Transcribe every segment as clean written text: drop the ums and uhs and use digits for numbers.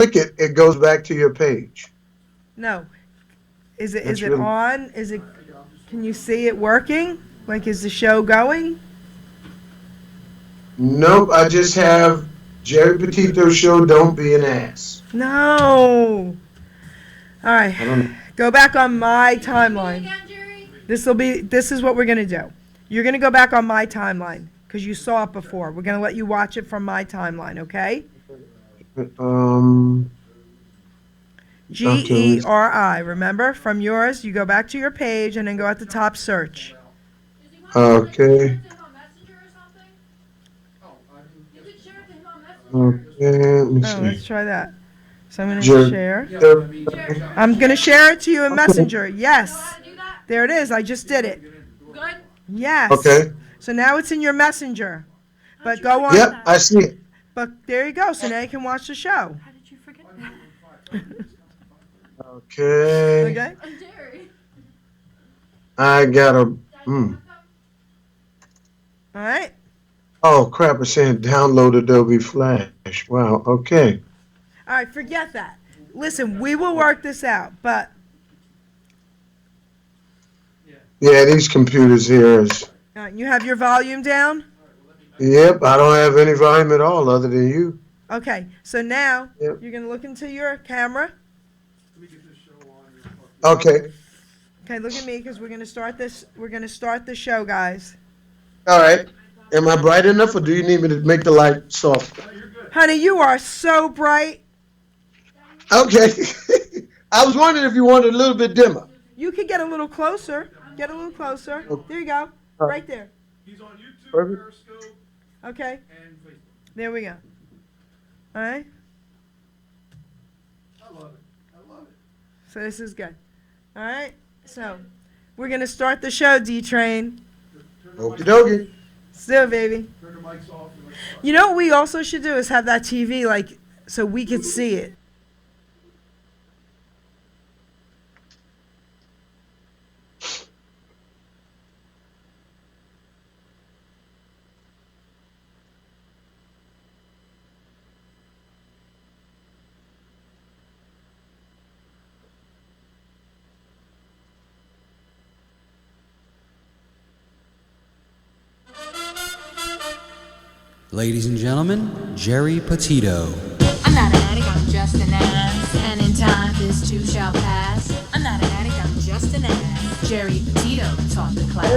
click it, it goes back to your page. No. Is That's it really on? Is it? Can you see it working? Like, is the show going? nope. I just have Jerry Petito show. Don't be an ass. No. All right. I don't know. Go back on my timeline. This is what we're gonna do. You're gonna go back on my timeline because you saw it before. We're gonna let you watch it from my timeline, okay? Um. Okay. Geri, remember? From yours, you go back to your page and then go at the top search. Okay. Okay. Let me Oh, let's see. try that. So I'm gonna Jerry. share. I'm gonna share it to you in Messenger. Yes. There it is. I just did it. Yes. Okay. So now it's in your Messenger. But go on. Yep, I see it. But there you go. So now you can watch the show. How did you forget Okay. Okay? I gotta. All right? Oh crap! It's saying download Adobe Flash. Wow. Okay. All right, forget that. Listen, we will work this out, but Yeah, these computers here is. you have your volume down? Yep, I don't have any volume at all other than you. Okay, so now Yep. you're going to look into your camera. Okay. Okay, look at me because we're going to start this. We're going to start the show, guys. All right. Am I bright enough, or do you need me to make the light soft? Honey, you are so bright. Okay. I was wondering if you wanted a little bit dimmer. You could get a little closer. Get a little closer. There you go. Right there. He's on YouTube, Perfect. Periscope, Okay, and Facebook. there we go. All right, I love it. I love it. so this is good. All right, so we're going to start the show, D-Train. Okie dokie. Still, baby. Turn the mics off. And let's start. You know what we also should do is have that TV, like, so we could see it. Ladies and gentlemen, Geri Petito. I'm not an addict, I'm just an ass. And in time, this too shall pass. I'm not an addict, I'm just an ass. Geri Petito taught the class.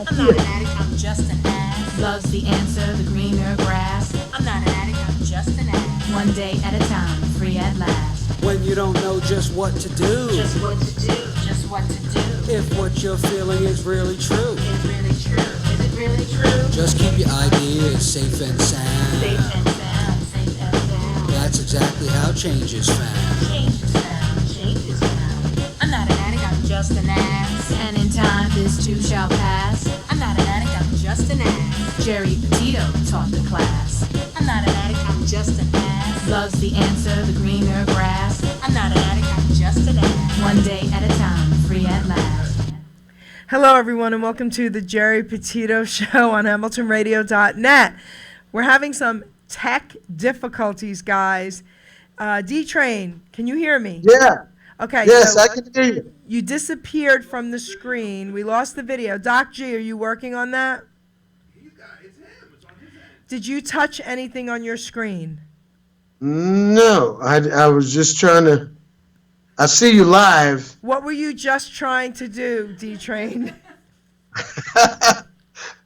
I'm not an addict, I'm just an ass. Loves the answer, the greener grass. I'm not an addict, I'm just an ass. One day at a time, free at last. When you don't know just what to do, Just what to do, just what to do. if what you're feeling is really true, Is it really true? Is it really true? just keep your ideas safe and sound. Safe and sound, safe and sound. That's exactly how change is found. Change is found, change is found. I'm not an addict, I'm just an ass. And in time, this too shall pass. I'm not an addict, I'm just an ass. Geri Petito taught the class. I'm not an addict, I'm just an ass. Loves the answer, the greener grass. I'm not an addict, I'm just an ass. One day at a time, free at last. Hello, everyone, and welcome to the Geri Petito Show on HamiltonRadio.net. We're having some tech difficulties, guys. D-Train, can you hear me? Yeah. Okay, Yes, so I can hear you. you disappeared from the screen. We lost the video. Doc G, are you working on that? He's got it's him. It's on his end. Did you touch anything on your screen? No, I was just trying to. I see you live. What were you just trying to do, D-Train?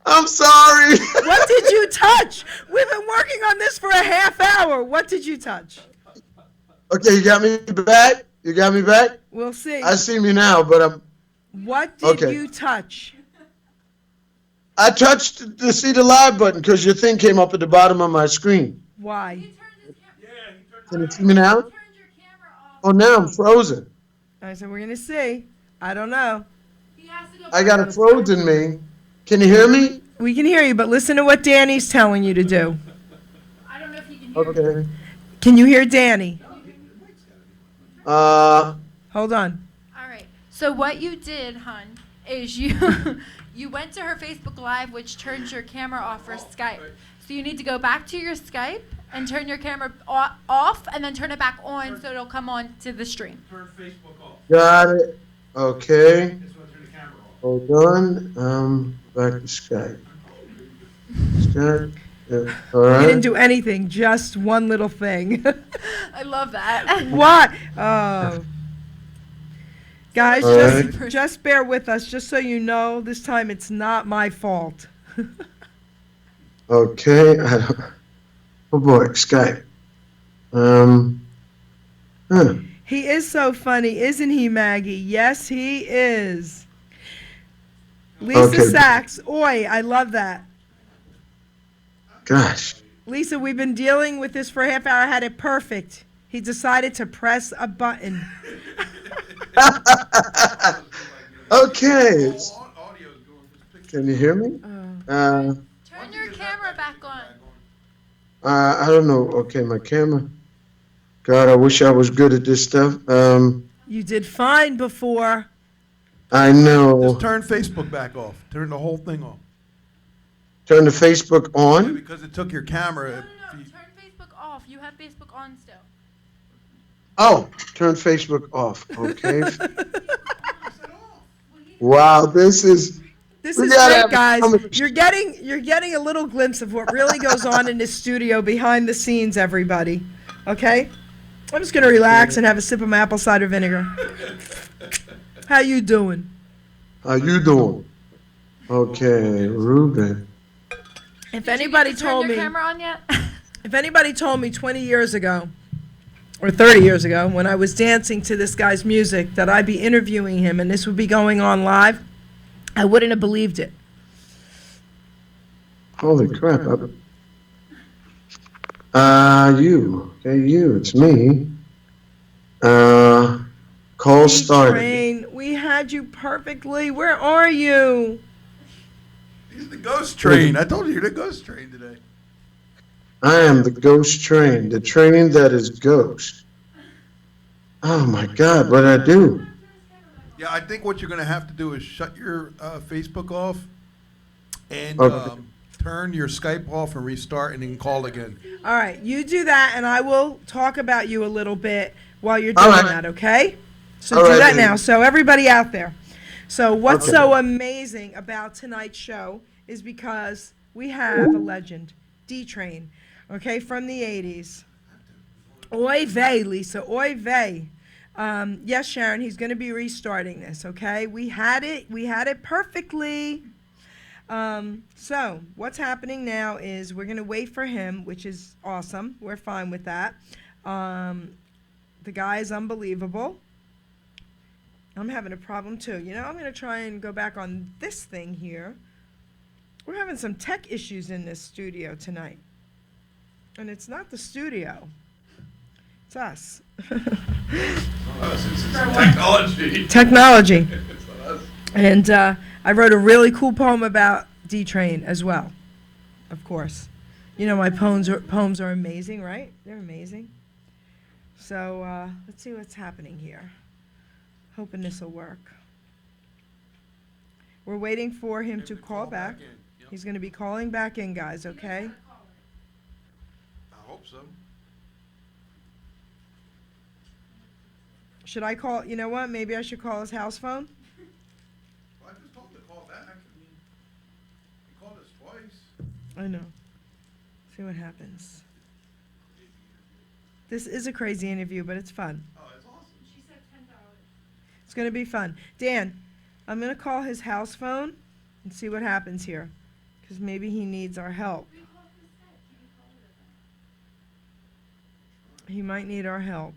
I'm sorry. What did you touch? We've been working on this for a half hour. What did you touch? Okay, you got me back? You got me back? We'll see. I see me now, but What did Okay. you touch? I touched the see the live button because your thing came up at the bottom of my screen. Why? Yeah, he turned Can you see me now? your camera off. Oh, now I'm frozen. I said, we're going to see. I don't know. He has to go I got it frozen me. Can you hear me? We can hear you, but listen to what Danny's telling you to do. I don't know if he can hear me. Okay. Can you hear Danny? Hold on. All right. So what you did, hun, is you you went to her Facebook Live, which turns your camera off for Skype. So you need to go back to your Skype, and turn your camera off, and then turn it back on so it'll come on to the stream. Turn Facebook off. Got it. Okay. That's why I turn the camera off. Hold on. Back to Skype. Skype. Yeah. All You didn't right. do anything, just one little thing. I love that. What? Oh. Guys, All just bear with us, just so you know, this time it's not my fault. Okay. Oh boy, Skype. Huh. He is so funny, isn't he, Maggie? Yes, he is. Lisa Okay. Sachs, oi, I love that. Gosh. Lisa, we've been dealing with this for a half hour, had it perfect. He decided to press a button. Okay. All audio's going this picture. Can you hear me? Turn your camera back on. I don't know. Okay, my camera. God, I wish I was good at this stuff. You did fine before. I know. Just turn Facebook back off. Turn the whole thing off. Turn the Facebook Yeah, on. because it took your camera. No, if you- turn Facebook off. You have Facebook on still. Oh, turn Facebook off. Okay. Wow, this is. This We is gotta great, have a guys. conversation. You're getting a little glimpse of what really goes on in this studio behind the scenes, everybody. Okay? I'm just gonna relax and have a sip of my apple cider vinegar. How you doing? How you doing? Okay, Ruben. If anybody Turn told your me, camera on yet? if anybody told me 20 years ago, or 30 years ago, when I was dancing to this guy's music, that I'd be interviewing him and this would be going on live, I wouldn't have believed it. Holy crap. You. Okay, you. It's me. Call started. Train, we had you perfectly. Where are you? He's the ghost train. I told you you're the ghost train today. I am the ghost train, the train that is ghost. Oh my God, what did I do? Yeah, I think what you're going to have to do is shut your Facebook off and Okay. turn your Skype off and restart and then call again. All right, you do that, and I will talk about you a little bit while you're All doing right. that, okay? So All do right, that baby. now. So everybody out there. So what's Okay. so amazing about tonight's show is because we have a legend, D-Train, okay, from the 80s. Oy vey, Lisa, oy vey. Yes, Sharon, he's going to be restarting this, okay? We had it perfectly. So what's happening now is we're going to wait for him, which is awesome. We're fine with that. The guy is unbelievable. I'm having a problem too. You know, I'm going to try and go back on this thing here. We're having some tech issues in this studio tonight. And it's not the studio. It's us. Technology. Technology. And I wrote a really cool poem about D-Train as well, of course. You know, my poems are amazing, right? They're amazing. So let's see what's happening here. Hoping this will work. We're waiting for him to call back. He's going to be calling back in, guys, okay? I hope so. Should I call, you know what, maybe I should call his house phone? Well, I just told him to call back. I mean, he called us twice. I know. See what happens. This is a crazy interview, but it's fun. Oh, it's awesome. She said $10. It's going to be fun. Dan, I'm going to call his house phone and see what happens here. Because maybe he needs our help. He might need our help.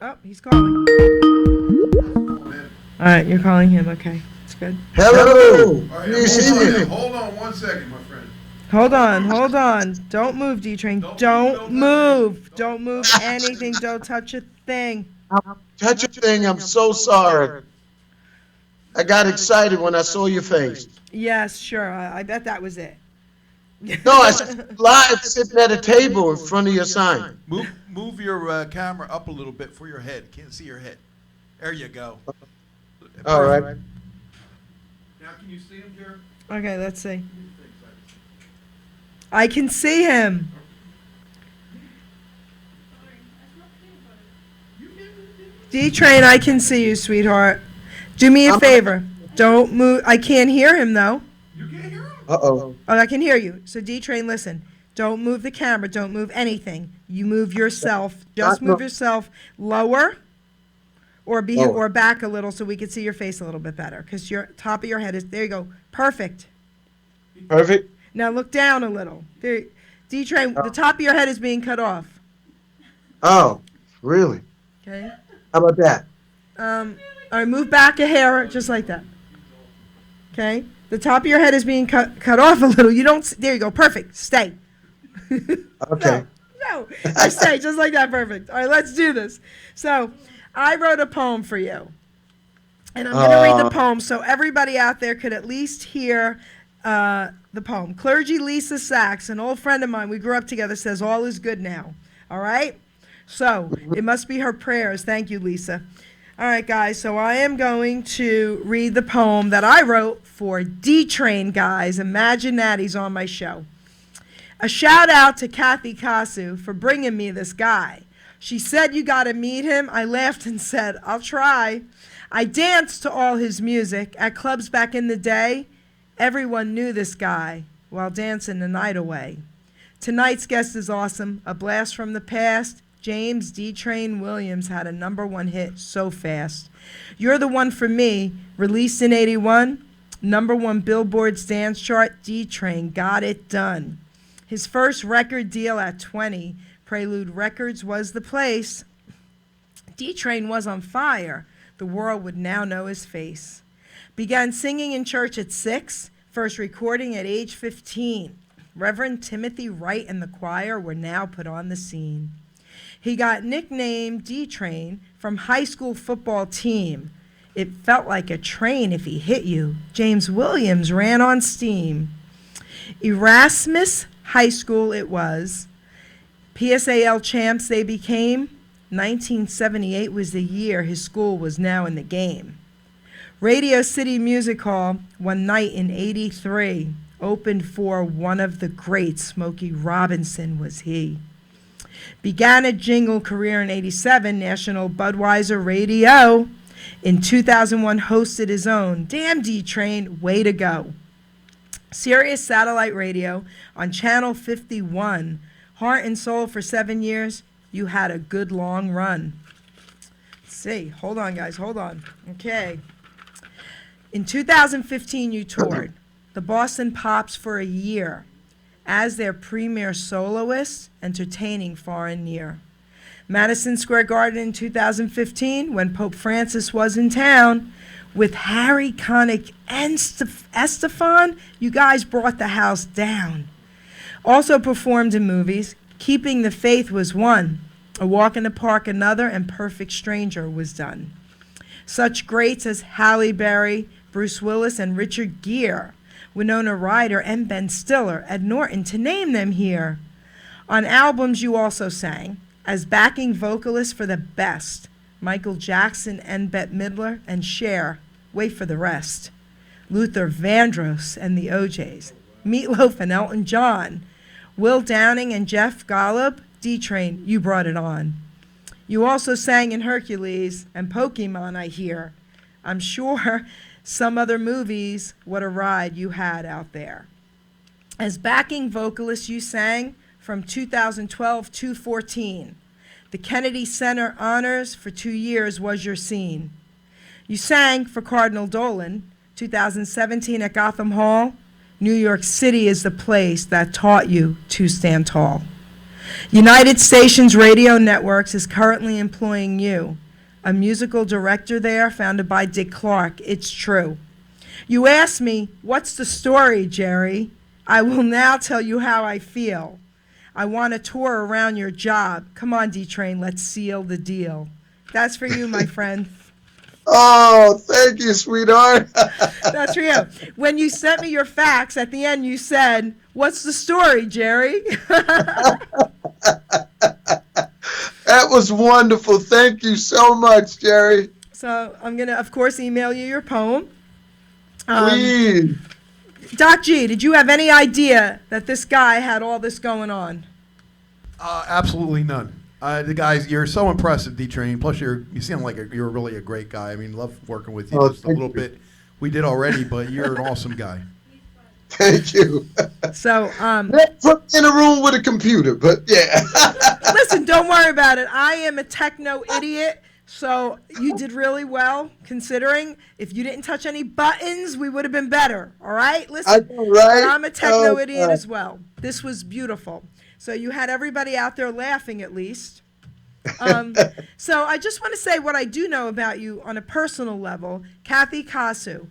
Oh, he's calling. All right, you're calling him. Okay, it's good. Hello. All right, You see me? hold on 1 second, my friend. Hold on. Don't move, D-Train. Don't move. Don't move anything. Don't touch a thing. Touch a thing. I'm so sorry. I got excited when I saw your face. Yes, sure. I bet that was it. No, I saw you live sitting at a table in front of your sign. Move your camera up a little bit for your head. Can't see your head. There you go. All right. Now, can you see him, Geri? Okay, let's see. I can see him. D-Train, I can see you, sweetheart. Do me a favor. Don't move. I can't hear him, though. Uh-oh. Oh, I can hear you. So, D-Train, listen. Don't move the camera. Don't move anything. You move yourself. Just move yourself lower or or back a little so we can see your face a little bit better. Because your top of your head is, there you go. Perfect. Perfect. Now look down a little. There, D-Train, the top of your head is being cut off. Oh, really? Okay. How about that? All right, move back a hair, just like that. Okay. The top of your head is being cut off a little. You don't. There you go. Perfect. Stay. Okay. No. I stay just like that. Perfect. All right, let's do this. So, I wrote a poem for you, and I'm going to read the poem so everybody out there could at least hear the poem. Clergy Lisa Sachs, an old friend of mine, we grew up together, says all is good now. All right. So it must be her prayers. Thank you, Lisa. All right, guys, so I am going to read the poem that I wrote for D-Train, guys. Imagine that he's on my show. A shout out to Kathy Kasu for bringing me this guy. She said, you got to meet him. I laughed and said, I'll try. I danced to all his music at clubs back in the day. Everyone knew this guy while dancing the night away. Tonight's guest is awesome, a blast from the past. James D-Train Williams had a #1 hit so fast. You're the One for Me, released in 81, #1 Billboard's dance chart, D-Train got it done. His first record deal at 20, Prelude Records was the place. D-Train was on fire, the world would now know his face. Began singing in church at 6, first recording at age 15. Reverend Timothy Wright and the choir were now put on the scene. He got nicknamed D-Train from high school football team. It felt like a train if he hit you. James Williams ran on steam. Erasmus High School it was. PSAL champs they became. 1978 was the year his school was now in the game. Radio City Music Hall one night in 83 opened for one of the greats. Smokey Robinson was he. Began a jingle career in 87, National Budweiser Radio. In 2001, hosted his own Damn D-Train, way to go. Sirius Satellite Radio on Channel 51. Heart and Soul for 7 years. You had a good long run. Let's see. Hold on, guys. Hold on. Okay. In 2015, you toured the Boston Pops for a year as their premier soloist, entertaining far and near. Madison Square Garden in 2015, when Pope Francis was in town, with Harry Connick and Estefan, you guys brought the house down. Also performed in movies, Keeping the Faith was one, A Walk in the Park another, and Perfect Stranger was done. Such greats as Halle Berry, Bruce Willis, and Richard Gere, Winona Ryder, and Ben Stiller, Ed Norton, to name them here. On albums you also sang, as backing vocalist for the best, Michael Jackson and Bette Midler, and Cher, wait for the rest. Luther Vandross and the OJs, Meatloaf and Elton John, Will Downing and Jeff Golub, D-Train, you brought it on. You also sang in Hercules and Pokemon, I hear. I'm sure some other movies, what a ride you had out there. As backing vocalist, you sang from 2012 to 14. The Kennedy Center Honors for 2 years was your scene. You sang for Cardinal Dolan, 2017 at Gotham Hall. New York City is the place that taught you to stand tall. United Stations Radio Networks is currently employing you, a musical director there founded by Dick Clark. It's true. You asked me, what's the story, Geri? I will now tell you how I feel. I want to tour around your job. Come on, D-Train, let's seal the deal. That's for you, my friend. Oh, thank you, sweetheart. That's for you. When you sent me your fax, at the end you said, what's the story, Geri? That was wonderful. Thank you so much, Geri. So I'm going to, of course, email you your poem. Please. Doc G, did you have any idea that this guy had all this going on? Absolutely none. The guys, you're so impressive, D-Train. Plus, you seem like you're really a great guy. I mean, love working with you. Oh, Just a thank little you. bit we did already, but you're an awesome guy. Thank you. So, Put in a room with a computer, but yeah. listen, don't worry about it. I am a techno idiot, so you did really well considering. If you didn't touch any buttons, we would have been better. All right? Listen, I know, right? I'm a techno Oh, idiot God. as well. This was beautiful. So you had everybody out there laughing at least. So I just want to say what I do know about you on a personal level. Kathy Kasu.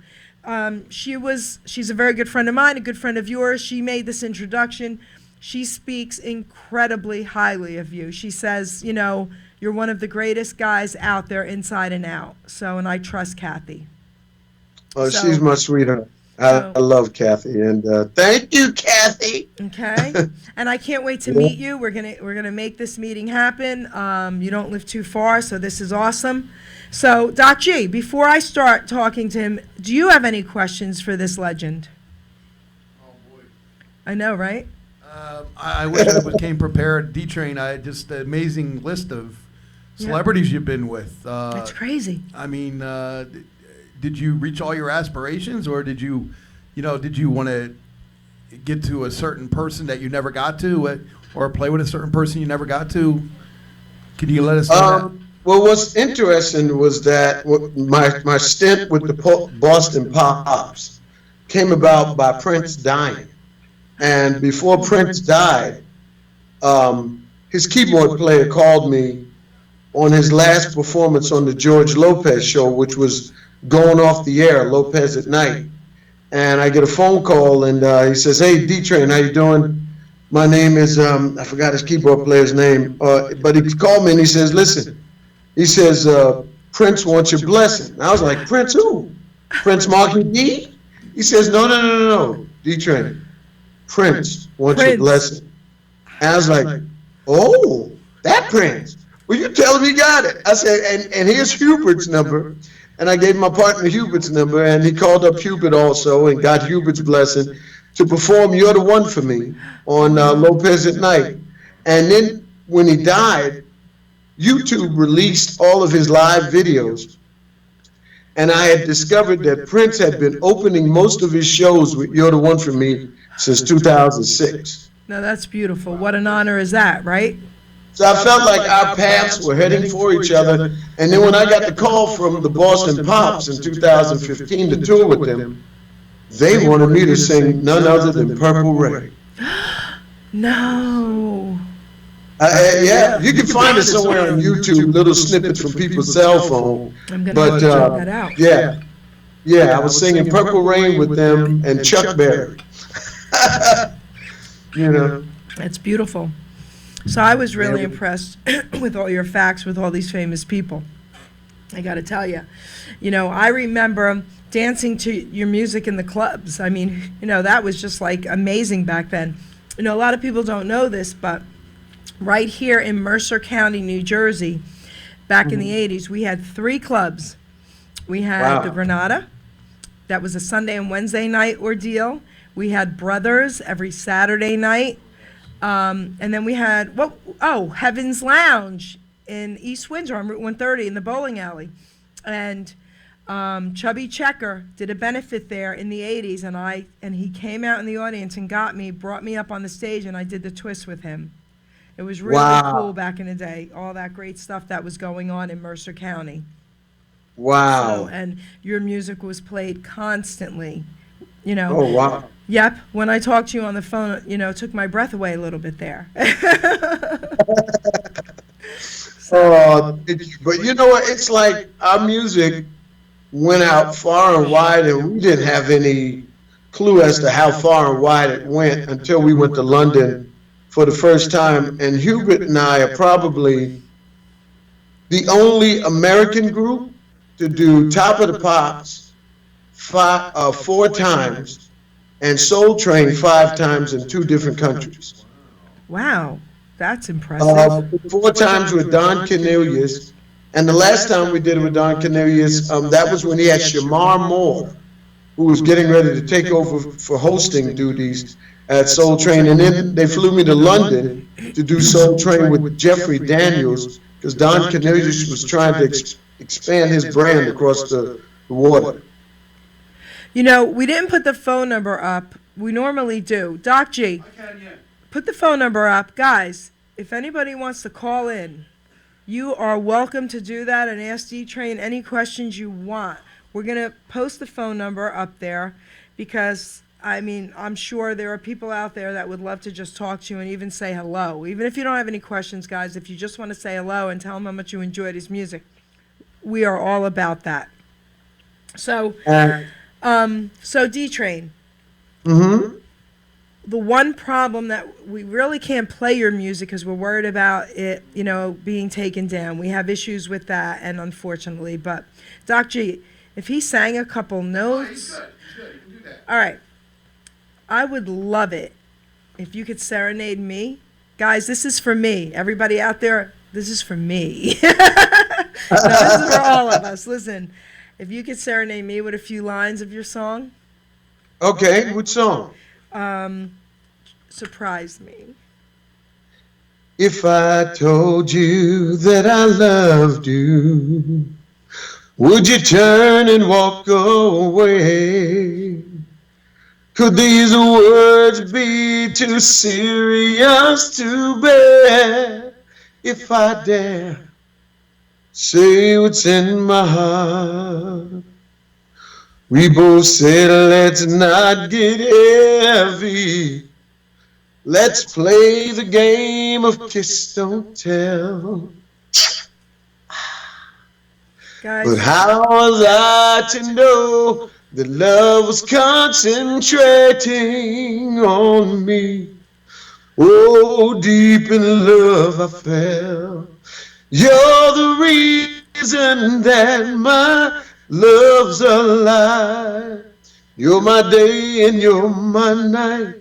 She's a very good friend of mine, a good friend of yours. She made this introduction. She speaks incredibly highly of you. She says, you know, you're one of the greatest guys out there inside and out. So, and I trust Kathy. Oh, So- she's my sweetheart. I love Kathy, and thank you, Kathy. Okay. And I can't wait to meet you. We're gonna make this meeting happen. You don't live too far, so this is awesome. So, Doc G, before I start talking to him, do you have any questions for this legend? Oh, boy. I know, right? I wish I came prepared. D-Train, I just an amazing list of celebrities you've been with. That's crazy. I mean, did you reach all your aspirations, or did you want to get to a certain person that you never got to, or play with a certain person you never got to? Could you let us know that? Well, what's interesting was that my stint with the Boston Pops came about by Prince dying. And before Prince died, his keyboard player called me on his last performance on the George Lopez show, which was going off the air, Lopez at Night. And I get a phone call, and he says, "Hey, D-Train, how you doing? My name is," I forgot his keyboard player's name, but he called me and he says, "Listen," he says, "Prince wants your blessing." And I was like, "Prince who? Prince Marky D?" He says, No, D-Train. Prince wants your Prince. blessing. And I was like, "Oh, that Prince. Well, you tell him he got it." I said, and here's Hubert's number. And I gave my partner Hubert's number, and he called up Hubert also and got Hubert's blessing to perform "You're the One for Me" on Lopez at Night. And then when he died, YouTube released all of his live videos. And I had discovered that Prince had been opening most of his shows with "You're the One for Me" since 2006. No, that's beautiful. What an honor is that, right? So I felt like our paths were heading for each other. And then when I got the call from the Boston Pops in 2015 to tour with them, they wanted me to sing none other than "Purple Rain." No. Yeah, you can find it somewhere on YouTube, little snippets from people's cell phone. I'm going to But check that out. yeah, I was singing "Purple Rain" with them and Chuck Berry. You know. That's beautiful. So I was really impressed with all your facts with all these famous people. I got to tell you. You know, I remember dancing to your music in the clubs. I mean, you know, that was just like amazing back then. You know, a lot of people don't know this, but right here in Mercer County, New Jersey, back in the 80s, we had 3 clubs. We had the Granada. That was a Sunday and Wednesday night ordeal. We had Brothers every Saturday night. And then we had, Heaven's Lounge in East Windsor on Route 130 in the bowling alley. And Chubby Checker did a benefit there in the 80s, and he came out in the audience and got me, brought me up on the stage, and I did the twist with him. It was really cool back in the day, all that great stuff that was going on in Mercer County. Wow. So, and your music was played constantly, you know. Oh, wow. Yep. When I talked to you on the phone, you know, it took my breath away a little bit there. But you know what? It's like our music went out far and wide, and we didn't have any clue as to how far and wide it went until we went to London for the first time. And Hubert and I are probably the only American group to do Top of the Pops 4 times and Soul Train 5 times in 2 different countries. Wow, that's impressive. 4 times with Don Cornelius, and the last time we did it with Don Cornelius, that was when he had Shamar Moore who was getting ready to take over for hosting duties at Soul Train. And then they flew me to London to do Soul Train with Jeffrey Daniels, because Don Cornelius was trying to expand his brand across the water. You know, we didn't put the phone number up. We normally do. Doc G, put the phone number up. Guys, if anybody wants to call in, you are welcome to do that and ask D-Train any questions you want. We're going to post the phone number up there because, I mean, I'm sure there are people out there that would love to just talk to you and even say hello. Even if you don't have any questions, guys, if you just want to say hello and tell him how much you enjoyed his music, we are all about that. So, D-Train. Mm-hmm. The one problem that we really can't play your music because we're worried about it, you know, being taken down. We have issues with that, and unfortunately, but Doc G, if he sang a couple notes, He's good. He can do that. all right, I would love it if you could serenade me, guys. This is for me. Everybody out there, this is for me. No, this is for all of us. Listen, if you could serenade me with a few lines of your song. Okay, which song? Surprise me. If I told you that I loved you, would you turn and walk away? Could these words be too serious to bear? If I dare say what's in my heart. We both said let's not get heavy. Let's play the game of kiss don't tell. Guys, But how was I to know that love was concentrating on me? Oh, deep in love I fell. You're the reason that my love's alive. You're my day and you're my night.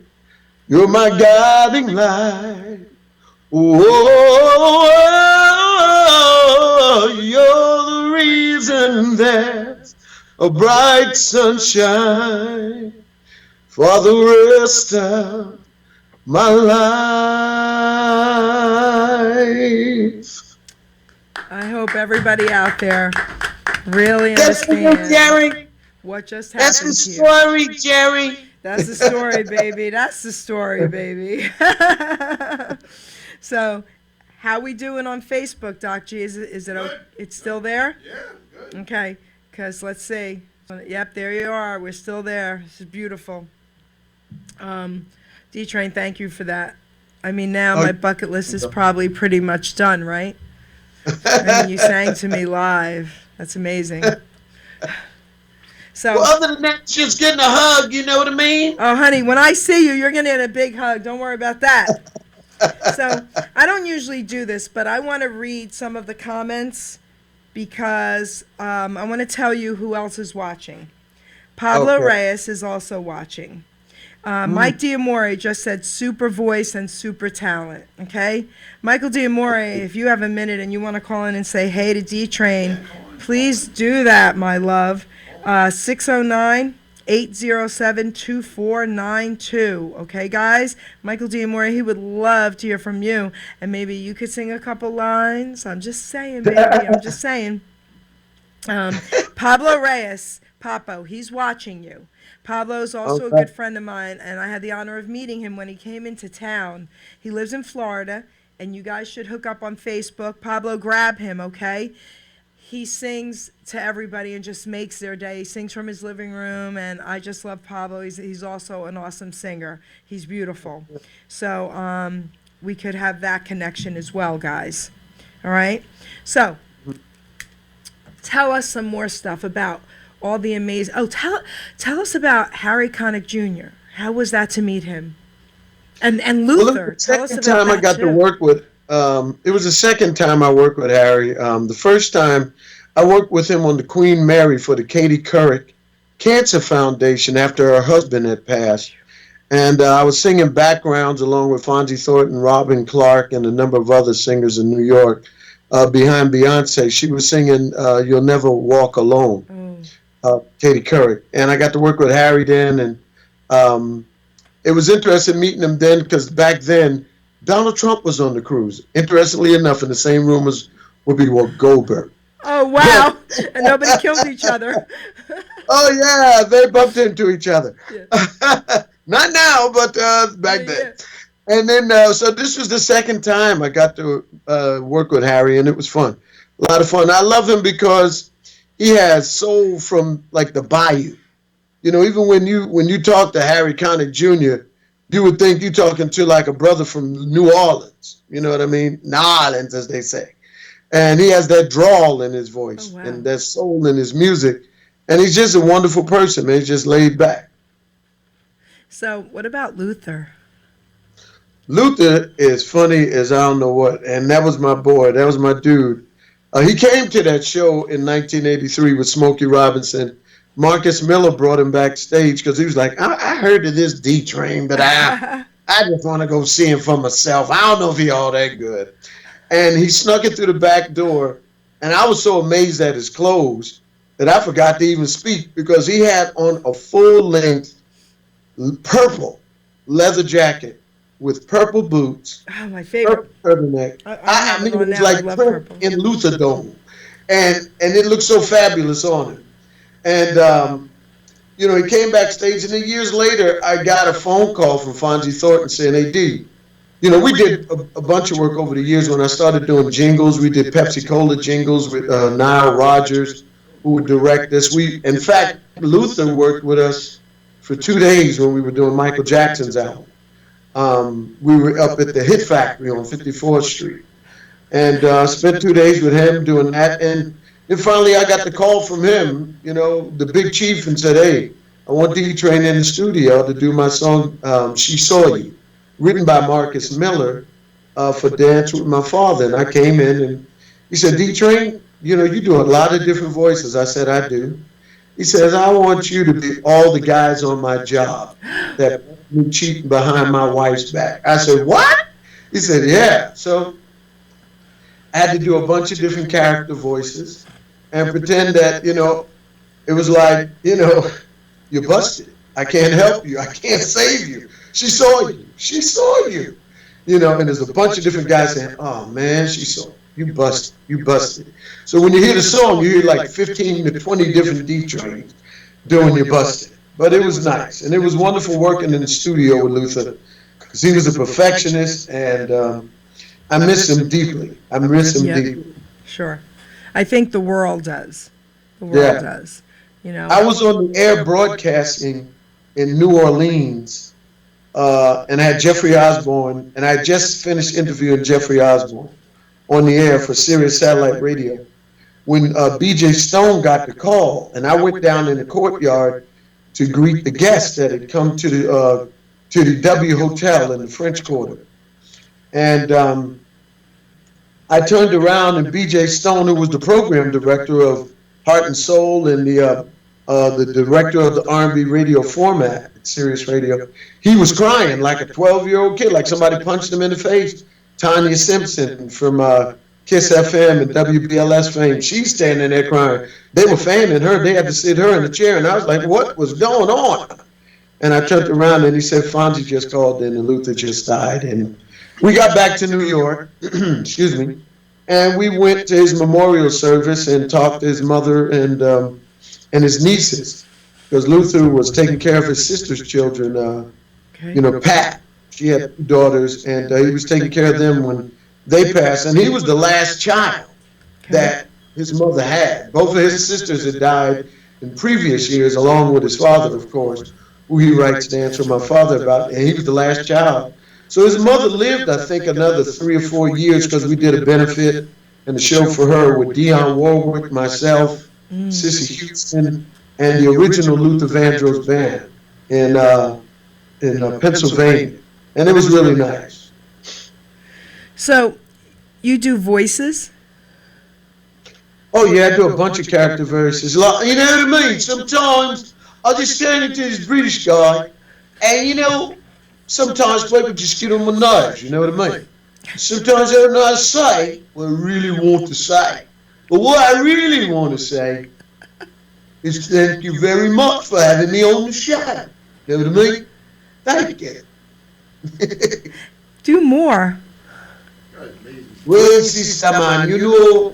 You're my guiding light. Oh, you're the reason there's a bright sunshine for the rest of my life. I hope everybody out there really That's the understands Geri. what just That's happened the here. story, Geri. That's the story, baby. That's the story, baby. So, how we doing on Facebook, Doc G? Is it it's still there? Yeah, good. Okay, because let's see. Yep, there you are. We're still there. This is beautiful. D-Train, thank you for that. I mean, now my bucket list is probably pretty much done, right? I mean, you sang to me live. That's amazing. So, Well, other than that, just getting a hug, you know what I mean? oh, honey, when I see you, you're going to get a big hug. Don't worry about that. So, I don't usually do this, but I want to read some of the comments because I want to tell you who else is watching. Pablo Okay. Reyes is also watching. Mike Diamore just said super voice and super talent, okay? Michael Diamore, if you have a minute and you want to call in and say hey to D-Train, please do that, my love. 609-807-2492, okay, guys? Michael Diamore, he would love to hear from you, and maybe you could sing a couple lines. I'm just saying, baby, I'm just saying. Pablo Reyes, Papo, he's watching you. Pablo's also a good friend of mine, and I had the honor of meeting him when he came into town. He lives in Florida, and you guys should hook up on Facebook. Pablo, grab him, okay? He sings to everybody and just makes their day. He sings from his living room, and I just love Pablo. He's also an awesome singer. He's beautiful. So we could have that connection as well, guys. All right? So tell us some more stuff about all the amazing. Oh, tell us about Harry Connick Jr. How was that to meet him? And Well, Luther. the Tell us second about time I that got to too. work with, it was the second time I worked with Harry. The first time I worked with him on the Queen Mary for the Katie Couric Cancer Foundation after her husband had passed. And I was singing backgrounds along with Fonzie Thornton, Robin Clark, and a number of other singers in New York behind Beyonce. She was singing You'll Never Walk Alone. Katie Couric. And I got to work with Harry then, and it was interesting meeting him then because back then Donald Trump was on the cruise. Interestingly enough, in the same room as Whoopi Goldberg. Oh, wow. And nobody killed each other. Oh yeah, they bumped into each other. Yeah. Not now, but back Yeah, then. And then, so this was the second time I got to work with Harry, and it was fun. A lot of fun. I love him because he has soul from like the bayou. You know, even when you talk to Harry Connick Jr., you would think you're talking to like a brother from New Orleans. You know what I mean? New Orleans, as they say. And he has that drawl in his voice Oh, wow. and that soul in his music. And he's just a wonderful person, man. He's just laid back. So, what about Luther? Luther is funny as I don't know what. And that was my boy. That was my dude. He came to that show in 1983 with Smokey Robinson. Marcus Miller brought him backstage because he was like, I heard of this D Train, but I just want to go see him for myself. I don't know if he all that good. And he snuck it through the back door. And I was so amazed at his clothes that I forgot to even speak because he had on a full-length purple leather jacket with purple boots, Oh, my favorite. purple turtleneck. I mean, have it it was on now. I like love print purple. in Luther Dome. And it looked so fabulous on him. And, you know, he came backstage, and then years later, I got a phone call from Fonzie Thornton saying, hey, D, you know, we did a bunch of work over the years when I started doing jingles. We did Pepsi Cola jingles with Nile Rodgers, who would direct this. In fact, Luther worked with us for 2 days when we were doing Michael Jackson's album. We were up at the Hit Factory on 54th Street. And spent 2 days with him doing that. And then finally I got the call from him, you know, the big chief, and said, hey, I want D Train in the studio to do my song, She Saw You, written by Marcus Miller for Dance with My Father. And I came in and he said, D Train, you know, you do a lot of different voices. I said, I do. He says, I want you to be all the guys on my job that me cheating behind my wife's back. I said, what? He said, yeah. So I had to do a bunch of different character voices and pretend that, you know, it was like, you know, you're busted. I can't help you. I can't save you. She saw you. She saw you. You know, and there's a bunch of different guys saying, oh, man, she saw you. You busted. You busted. So when you hear the song, you hear like 15 to 20 different D Trains doing your busted. But it was nice. And it was wonderful working in the studio with Luther because he was a perfectionist, and I miss him deeply. I miss him Yeah. deeply. Sure. I think the world does. The world Yeah. does. You know. I was on the air broadcasting in New Orleans, and I had Jeffrey Osborne, and I had just finished interviewing Jeffrey Osborne on the air for Sirius Satellite Radio when B.J. Stone got the call, and I went down in the courtyard to greet the guests that had come to the W Hotel in the French Quarter. And I turned around, and B.J. Stone, who was the program director of Heart and Soul and the director of the R&B radio format at Sirius Radio, he was crying like a 12-year-old kid, like somebody punched him in the face. Tanya Simpson from Kiss FM and WBLS fame, she's standing there crying. They were fanning her. They had to sit her in the chair, and I was like, what was going on? And I turned around, and he said, Fonzie just called in, and Luther just died. And we got back to New York, excuse me, and we went to his memorial service and talked to his mother and his nieces, because Luther was taking care of his sister's children. Okay. You know, Pat, she had 2 daughters, and he was taking care of them when they passed. And he was the last child that his mother had. Both of his sisters had died in previous years, along with his father, of course, who he writes Dance with My Father about, and he was the last child. So his mother lived, I think, another 3 or 4 years because we did a benefit and a show for her with Dionne Warwick, myself, Sissy Houston, and the original Luther Vandross band in Pennsylvania. And it was really nice. So, you do voices? Oh, yeah, I do a bunch of character voices. Like, you know what I mean? Sometimes I just stand into this British guy, and, you know, sometimes people just get on my nerves, you know what I mean? Sometimes I don't know how to say what I really want to say. But what I really want to say is thank you very much for having me on the show. You know what I mean? Thank you. Do more. Well, sister man, you know,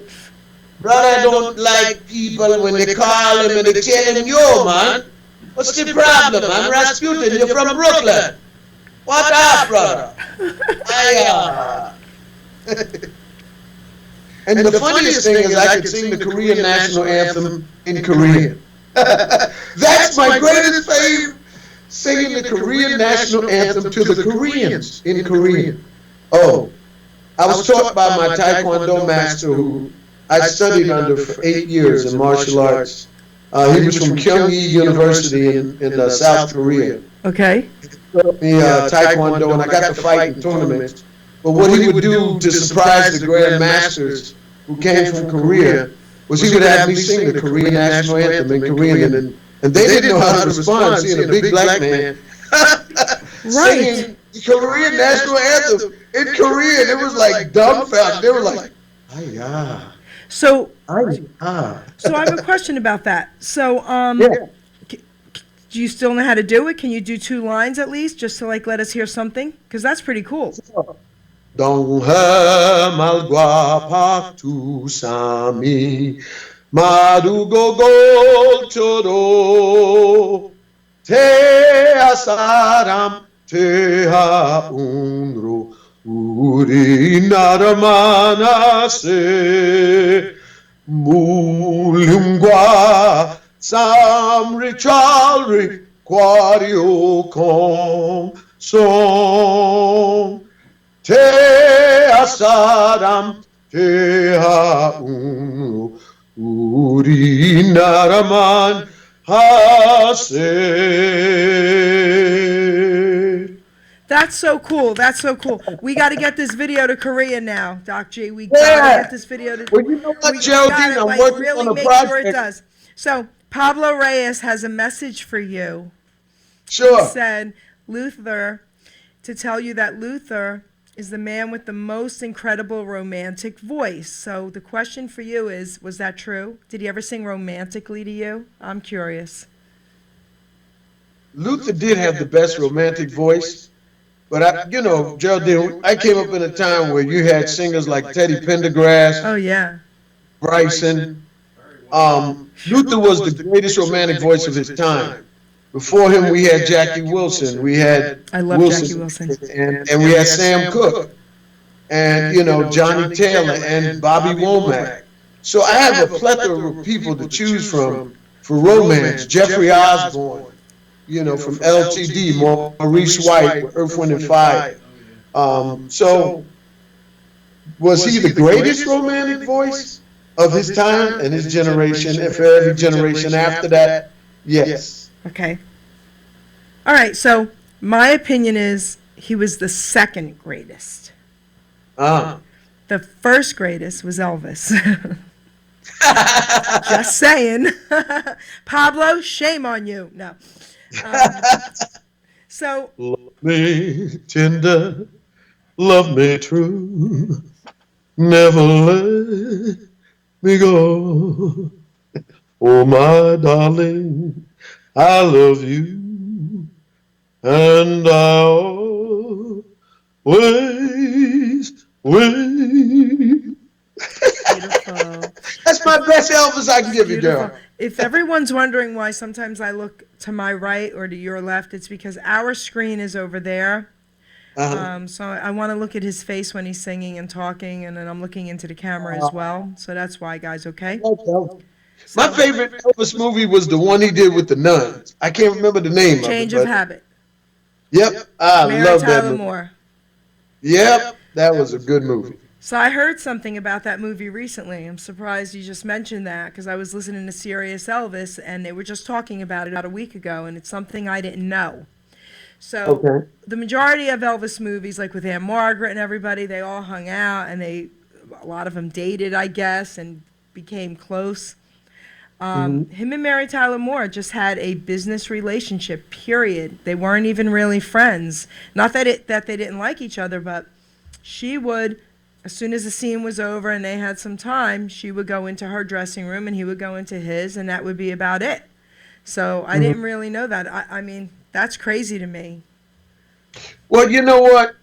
brother don't like people when they call him and they tell him, yo man, what's the problem? I'm Rasputin, you're from Brooklyn. What up, brother? I, And the funniest thing is I could sing the Korean national anthem in Korean. That's my greatest fame, singing the Korean national anthem to the Koreans in Korean. Oh, I was taught by my Taekwondo master who I studied under for 8 years in martial arts. He was from Kyung-hee University in South Korea. Okay. The Taekwondo, and I got to fight in tournaments. But what he would do to surprise the Grand Masters who came from Korea was he would have me sing the Korean national anthem in Korean, and they didn't know how to respond, seeing a big black man singing the Korean national anthem in Korean. It was like dumbfounded. They were like, "Hi-ya." So Hi-ya. So I have a question about that. So, Yeah. do you still know how to do it? Can you do 2 lines at least, just to like let us hear something? Because that's pretty cool. Donghe malgwa tu sami madugo choro te asaram te unro uri naramanase mulungwa samri chalri kwario kom song Te asaram te haunu uri naraman hase. That's so cool. That's so cool. We got to get this video to Korea now, Doc G. We got to get this video to. Well, you know what, we Geraldine? gotta, I'm like, working really on a make sure it project. does. So Pablo Reyes has a message for you. Sure. He said, Luther, to tell you that Luther is the man with the most incredible romantic voice. So the question for you is, was that true? Did he ever sing romantically to you? I'm curious. Luther did have the best romantic voice, but you know, Geraldine, I came up in a time where you had singers like Teddy Pendergrass, Oh, yeah. Bryson. Luther was the greatest romantic voice of his time. Before him, we had Jackie Wilson. We had I love Jackie Wilson. and we had Sam Cooke, and you know Johnny Taylor and Bobby Womack. So I have a plethora of people to choose from for romance. Jeffrey Osborne, you know, from LTD, Maurice White, Earth, Wind and Fire. So was he the greatest romantic voice of his time and his generation, and for every generation after that? Yes. Okay. All right, so my opinion is he was the second greatest. The first greatest was Elvis. Just saying. Pablo, shame on you. No. So. Love me tender, love me true, never let me go. Oh, my darling, I love you, and I always will. Beautiful. That's my best Elvis I can give you, Beautiful. girl. If everyone's wondering why sometimes I look to my right or to your left, it's because our screen is over there. So I want to look at his face when he's singing and talking, and then I'm looking into the camera as well. So that's why, guys, okay? My favorite Elvis movie was the one he did with the nuns. I can't remember the name Change of it. of Habit. Yep, I Mary love that Tyler movie. Moore. Yep, that was a good movie. So I heard something about that movie recently. I'm surprised you just mentioned that because I was listening to Sirius Elvis and they were just talking about it about a week ago, and it's something I didn't know. So the majority of Elvis movies, like with Aunt Margaret and everybody, they all hung out and a lot of them dated, I guess, and became close. Him and Mary Tyler Moore just had a business relationship, period. They weren't even really friends. Not that they didn't like each other, but she would as soon as the scene was over and they had some time, she would go into her dressing room and he would go into his, and that would be about it. So I didn't really know that. I mean, that's crazy to me. Well, you know what?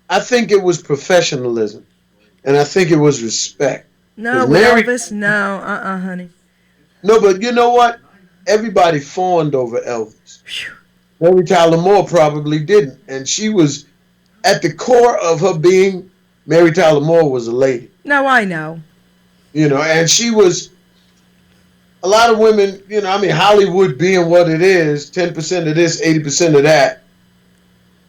I think it was professionalism, and I think it was respect. No, 'Cause with Mary- Elvis, no, honey. No, but you know what? Everybody fawned over Elvis. Phew. Mary Tyler Moore probably didn't, and she was at the core of her being. Mary Tyler Moore was a lady, No, I know. and she was. A lot of women, I mean, Hollywood being what it is, 10% of this, 80% of that,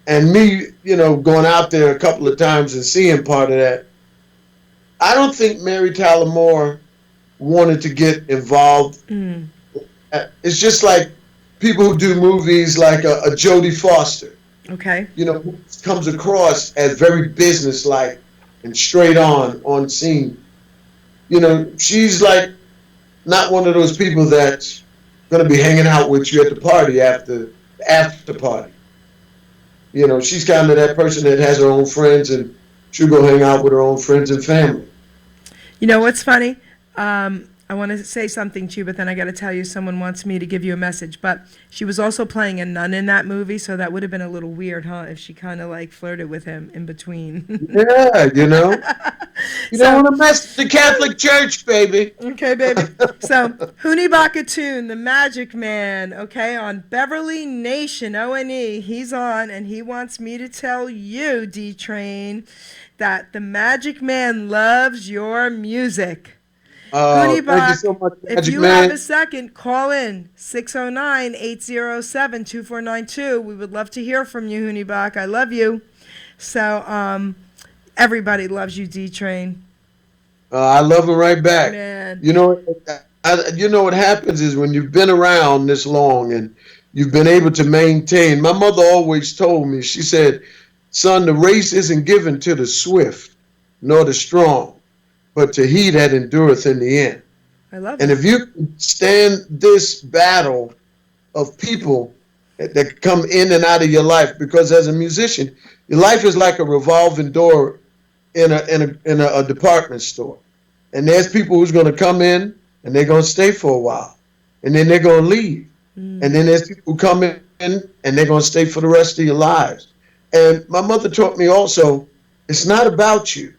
and me, going out there a couple of times and seeing part of that. I don't think Mary Tyler Moore wanted to get involved. It's just like people who do movies like a Jodie Foster, Okay. comes across as very businesslike and straight on scene. She's like not one of those people that's going to be hanging out with you at the party after party. She's kind of that person that has her own friends and she'll go hang out with her own friends and family. You know what's funny? I want to say something to you, but then I got to tell you, someone wants me to give you a message. But she was also playing a nun in that movie, so that would have been a little weird, huh? If she kind of like flirted with him in between. Yeah, you don't want to mess with the Catholic Church, baby. Okay, baby. So, Huni Bakatoon, the Magic Man, okay, on Beverly Nation, O-N-E. He's on, and he wants me to tell you, D-Train, that the Magic Man loves your music. Thank you so much, If Magic you Man. have a second, call in 609-807-2492. We would love to hear from you, Hunibach. I love you. So, everybody loves you, D-Train. I love him right back. Man. What happens is when you've been around this long and you've been able to maintain. My mother always told me, she said, son, the race isn't given to the swift nor the strong, but to he that endureth in the end. I love And it. if you stand this battle of people that come in and out of your life, because as a musician, your life is like a revolving door in a department store. And there's people who's going to come in and they're going to stay for a while, and then they're going to leave. And then there's people who come in and they're going to stay for the rest of your lives. And my mother taught me also, it's not about you.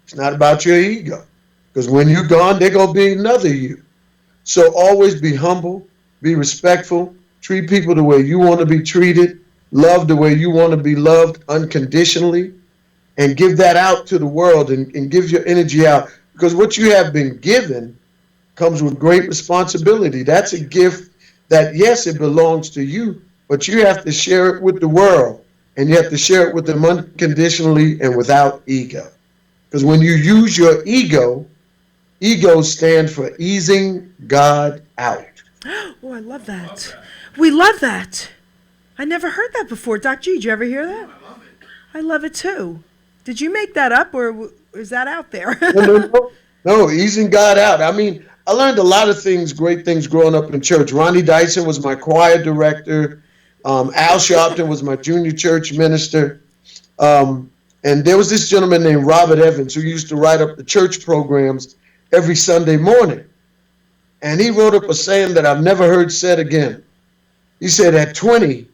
It's not about your ego. Because when you're gone, there's going to be another you. So always be humble, be respectful, treat people the way you want to be treated, love the way you want to be loved unconditionally, and give that out to the world and give your energy out. Because what you have been given comes with great responsibility. That's a gift that, yes, it belongs to you, but you have to share it with the world, and you have to share it with them unconditionally and without ego. Because when you use your ego stands for easing God out. Oh, I love that. We love that. I never heard that before. Doc G, did you ever hear that? I love it too. Did you make that up, or is that out there? No, easing God out. I mean, I learned a lot of things, great things growing up in church. Ronnie Dyson was my choir director. Al Sharpton was my junior church minister. And there was this gentleman named Robert Evans who used to write up the church programs every Sunday morning. And he wrote up a saying that I've never heard said again. He said, at 20,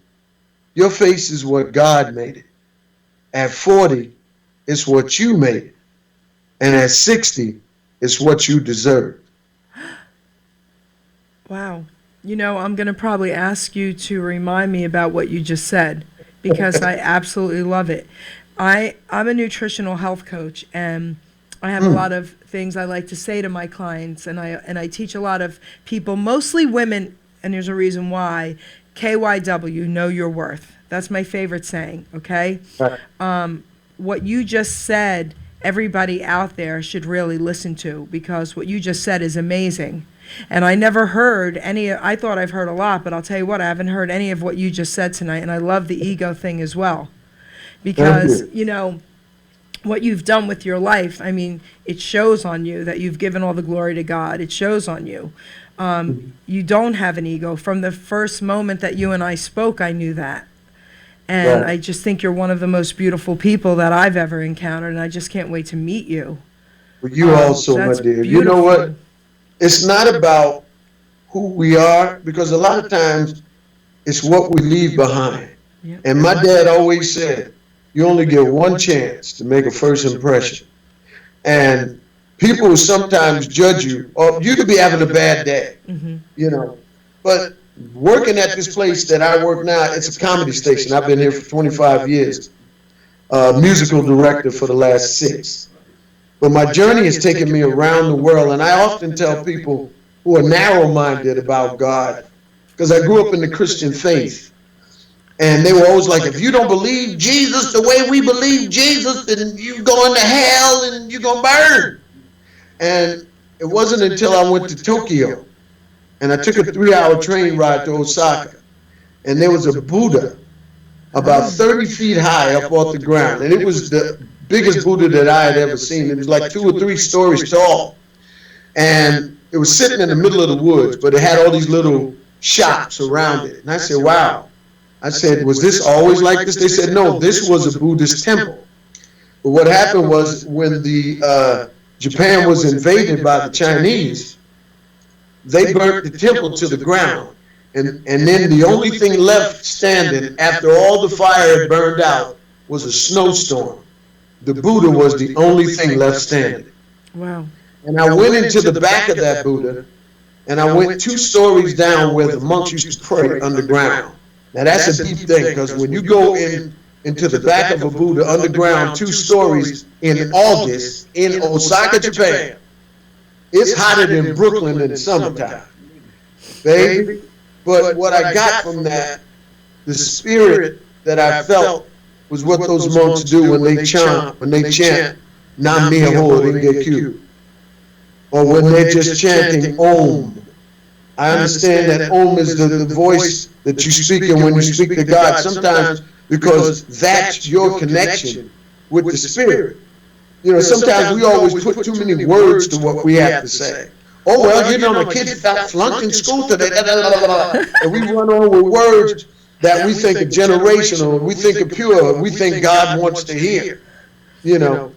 your face is what God made it. At 40, it's what you made it. And at 60, it's what you deserve. Wow. I'm going to probably ask you to remind me about what you just said, because I absolutely love it. I'm a nutritional health coach, and I have a lot of things I like to say to my clients, and I teach a lot of people, mostly women, and there's a reason why. KYW, know your worth. That's my favorite saying, okay? What you just said, everybody out there should really listen to, because what you just said is amazing. And I never heard I thought I've heard a lot, but I'll tell you what, I haven't heard any of what you just said tonight, and I love the ego thing as well. Because, what you've done with your life, I mean, it shows on you that you've given all the glory to God. It shows on you. You don't have an ego. From the first moment that you and I spoke, I knew that. And Right. I just think you're one of the most beautiful people that I've ever encountered, and I just can't wait to meet you. Well, you also, my That's dear. You know what? beautiful. It's not about who we are, because a lot of times it's what we leave behind. Yep. And my dad always said, you only get one chance to make a first impression. And people will sometimes judge you, or you could be having a bad day, Mhm. you know. But working at this place that I work now, it's a comedy station. I've been here for 25 years, musical director for the last 6. But my journey has taken me around the world, and I often tell people who are narrow-minded about God, because I grew up in the Christian faith, and they were always like, if you don't believe Jesus the way we believe Jesus, then you going to hell and you're going to burn. And it wasn't until I went to Tokyo, and I took a 3-hour train ride to Osaka, and there was a Buddha about 30 feet high up off the ground, and it was the biggest Buddha that I had ever seen. It was like 2 or 3 stories tall, and it was sitting in the middle of the woods, but it had all these little shops around it. And I said, wow. I said, was this always like this? They said, no, this was a Buddhist temple. But what happened was, when the Japan was invaded by the Chinese, they burnt the temple to the ground. And then the only thing left standing after all the fire had burned out was a snowstorm. The Buddha was the only thing left standing. Wow. And I went into the back of that Buddha, and I went 2 stories down where the monks used to pray underground. Now that's a deep thing, because when you go into the back of a Buddha underground 2 stories in August in Osaka, Japan, it's hotter than Brooklyn in the summertime, baby. But what I got from that, the spirit that I felt, was what those monks do when they chant Nam Myoho Renge Kyo, or when they're just chanting Om. I understand that Om is the voice that you speak in when you speak to God, sometimes because that's your connection with the Spirit. You know, sometimes we always put too many words to what we have to say. Oh, well, you know, my kids got flunked in school today, and we run on with words that we think are generational, we think are pure, we think God wants to hear. You know,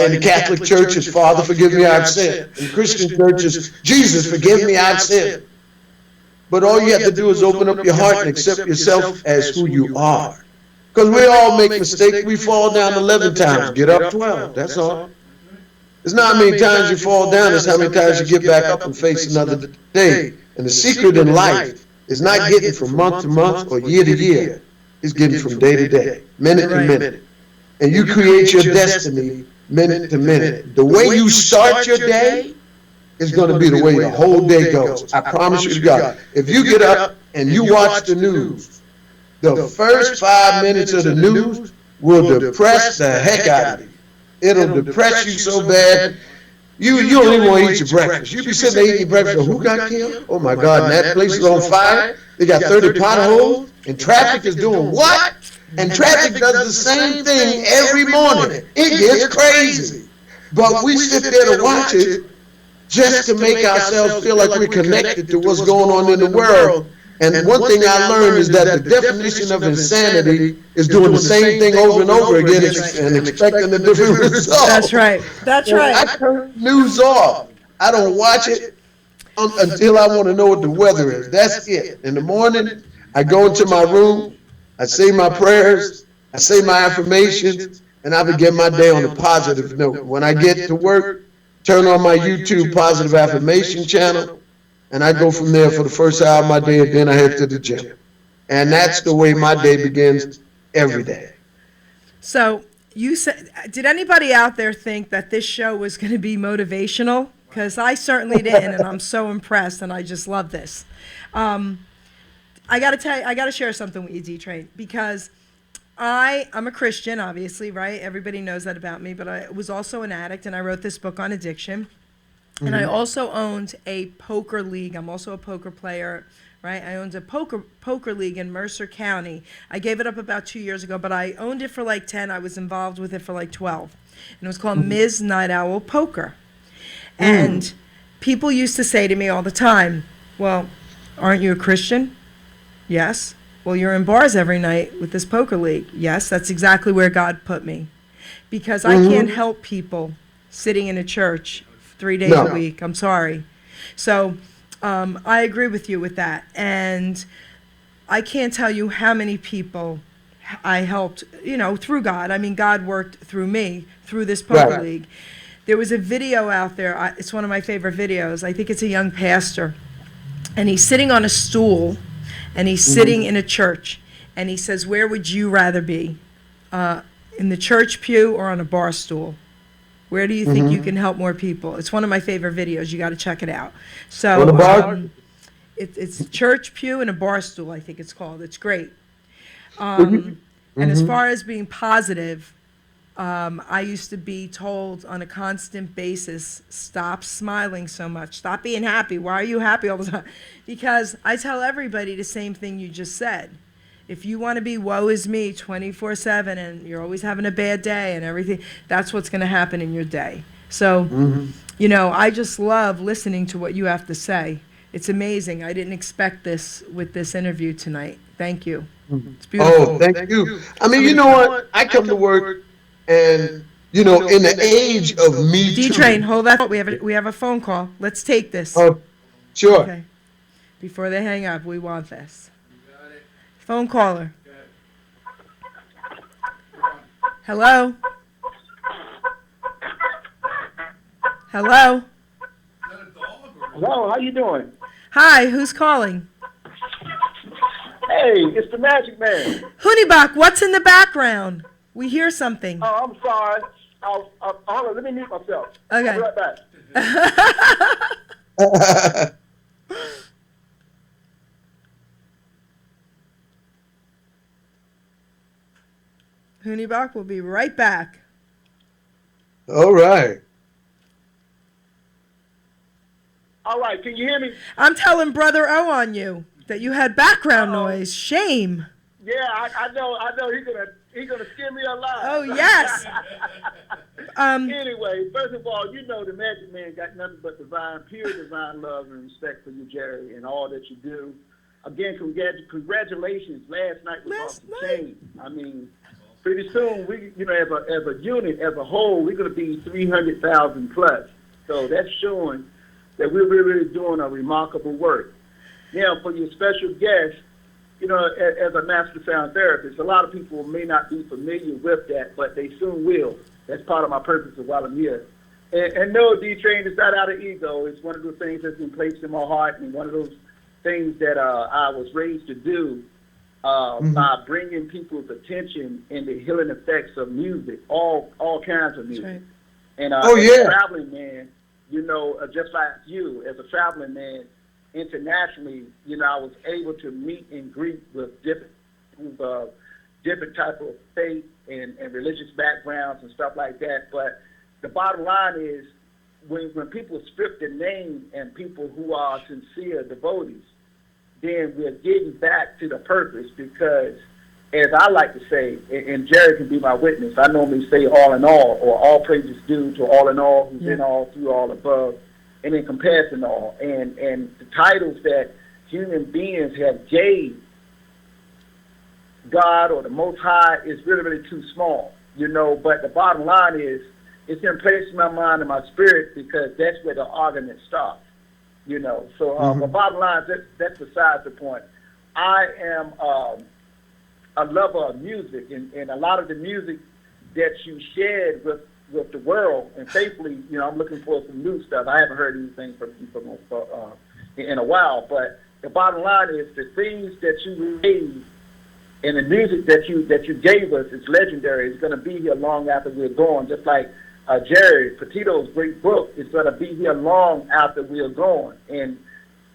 in the Catholic Church, it's Father, forgive me, I've sinned. In Christian churches, Jesus, forgive me, I've sinned. But all you have to do is open up your heart and accept yourself as who you are. Because we all make mistakes. We fall down 11 times, get up 12, that's all. It's not how many times you fall down, it's how many times you get back up and face another day. And the secret in life is not getting from month to month or year to year. It's getting from day to day, minute to minute. And you create your destiny minute to minute. The way you start your day is going to be the way the whole day goes. I promise you to God. If you get up and you watch the news, the first 5 minutes of the news will depress the heck out of you. It'll depress you so bad, you don't even want to eat your breakfast. You be sitting there eating your breakfast, who got killed? Oh my God, and that place is on fire. They got 30 potholes, and traffic is doing what? And traffic does the same thing every morning. It gets crazy. But we sit there to watch it just to make ourselves feel like we're connected to what's going on in the world. And one thing I learned is that the definition of insanity is doing the same thing over and over again and expecting a different result. That's right. That's right. I turn news off. I don't watch it until I want to know what the weather is. That's it. In the morning, I go into my room, I say my prayers, I say my affirmations, and I begin my day on a positive note. When I get to work, turn on my YouTube positive affirmation channel, and I go from there for the first hour of my day, and then I head to the gym. And that's the way my day begins every day. So you said, did anybody out there think that this show was going to be motivational? Because I certainly didn't, and I'm so impressed, and I just love this. I got to tell you, I got to share something with you, D-Train, because I'm a Christian, obviously, right? Everybody knows that about me, but I was also an addict, and I wrote this book on addiction. And I also owned a poker league. I'm also a poker player, right? I owned a poker league in Mercer County. I gave it up about 2 years ago, but I owned it for like 10. I was involved with it for like 12. And it was called Ms. Night Owl Poker. And people used to say to me all the time, well, aren't you a Christian? Yes. Well, you're in bars every night with this poker league. Yes, that's exactly where God put me. Because I can't help people sitting in a church 3 days No. a week. I'm sorry. So I agree with you with that. And I can't tell you how many people I helped, through God. I mean, God worked through me, through this poker Right. league. There was a video out there. It's one of my favorite videos. I think it's a young pastor. And he's sitting on a stool, and he's sitting in a church. And he says, where would you rather be? In the church pew or on a bar stool? Where do you think you can help more people? It's one of my favorite videos. You got to check it out. So On the bar? it's a church pew and a bar stool, I think it's called. It's great. And as far as being positive, I used to be told on a constant basis, stop smiling so much. Stop being happy. Why are you happy all the time? Because I tell everybody the same thing you just said. If you want to be woe is me 24/7 and you're always having a bad day and everything, that's what's going to happen in your day. So, I just love listening to what you have to say. It's amazing. I didn't expect this with this interview tonight. Thank you. It's beautiful. Oh, thank you. I mean, you know what? I come to work and, in the age of Me Too. D-Train, hold that thought. We have a phone call. Let's take this. Oh, sure. Okay. Before they hang up, we want this. Phone caller. Hello? Hello? Hello, how you doing? Hi, who's calling? Hey, it's the Magic Man. Hunibach, what's in the background? We hear something. Oh, I'm sorry. Hold on, let me mute myself. Okay. I'll be right back. Hunibach will be right back. All right. All right, can you hear me? I'm telling Brother O on you that you had background noise. Shame. Yeah, I know. He's gonna skin me alive. Oh, yes. Anyway, first of all, the Magic Man got nothing but pure divine love and respect for you, Jerry, and all that you do. Again, congratulations. Last night was off the chain. I mean, pretty soon we, as a unit, as a whole, we're gonna be 300,000 plus. So that's showing that we're really doing a remarkable work. Now, for your special guest, as a master sound therapist, a lot of people may not be familiar with that, but they soon will. That's part of my purpose of while I'm here. And no, D-Train, it's not out of ego. It's one of those things that's been placed in my heart and one of those things that I was raised to do by bringing people's attention in the healing effects of music, all kinds of music. Right. And yeah. as a traveling man, just like you, as a traveling man, internationally, I was able to meet and greet with different type of faith and religious backgrounds and stuff like that. But the bottom line is, when people strip the name and people who are sincere devotees, then we're getting back to the purpose, because, as I like to say, and Jerry can be my witness, I normally say all in all, or all praises due to all in all, who's in all, through all, above, and in comparison all. And the titles that human beings have gave God or the Most High is really, really too small, but the bottom line is, it's in place in my mind and my spirit, because that's where the argument starts, So the bottom line, that's besides the point. I am a lover of music, and a lot of the music that you shared with the world, and faithfully, I'm looking for some new stuff. I haven't heard anything from you in a while, but the bottom line is, the things that you made and the music that you gave us is legendary. It's going to be here long after we're gone, just like Geri, Petito's great book is going to be here long after we're gone. And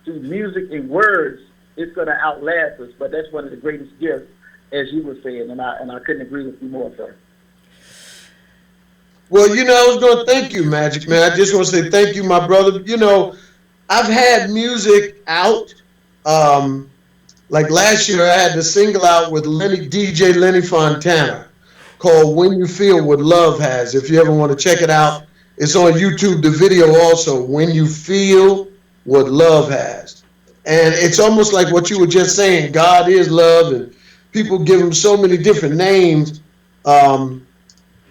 through music and words, it's going to outlast us. But that's one of the greatest gifts, as you were saying, and I couldn't agree with you more, sir. Well, I was going to thank you, Magic Man. I just want to say thank you, my brother. I've had music out. Like last year, I had the single out with DJ Lenny Fontana, called When You Feel What Love Has. If you ever want to check it out, it's on YouTube, the video also, When You Feel What Love Has. And it's almost like what you were just saying, God is love, and people give him so many different names. And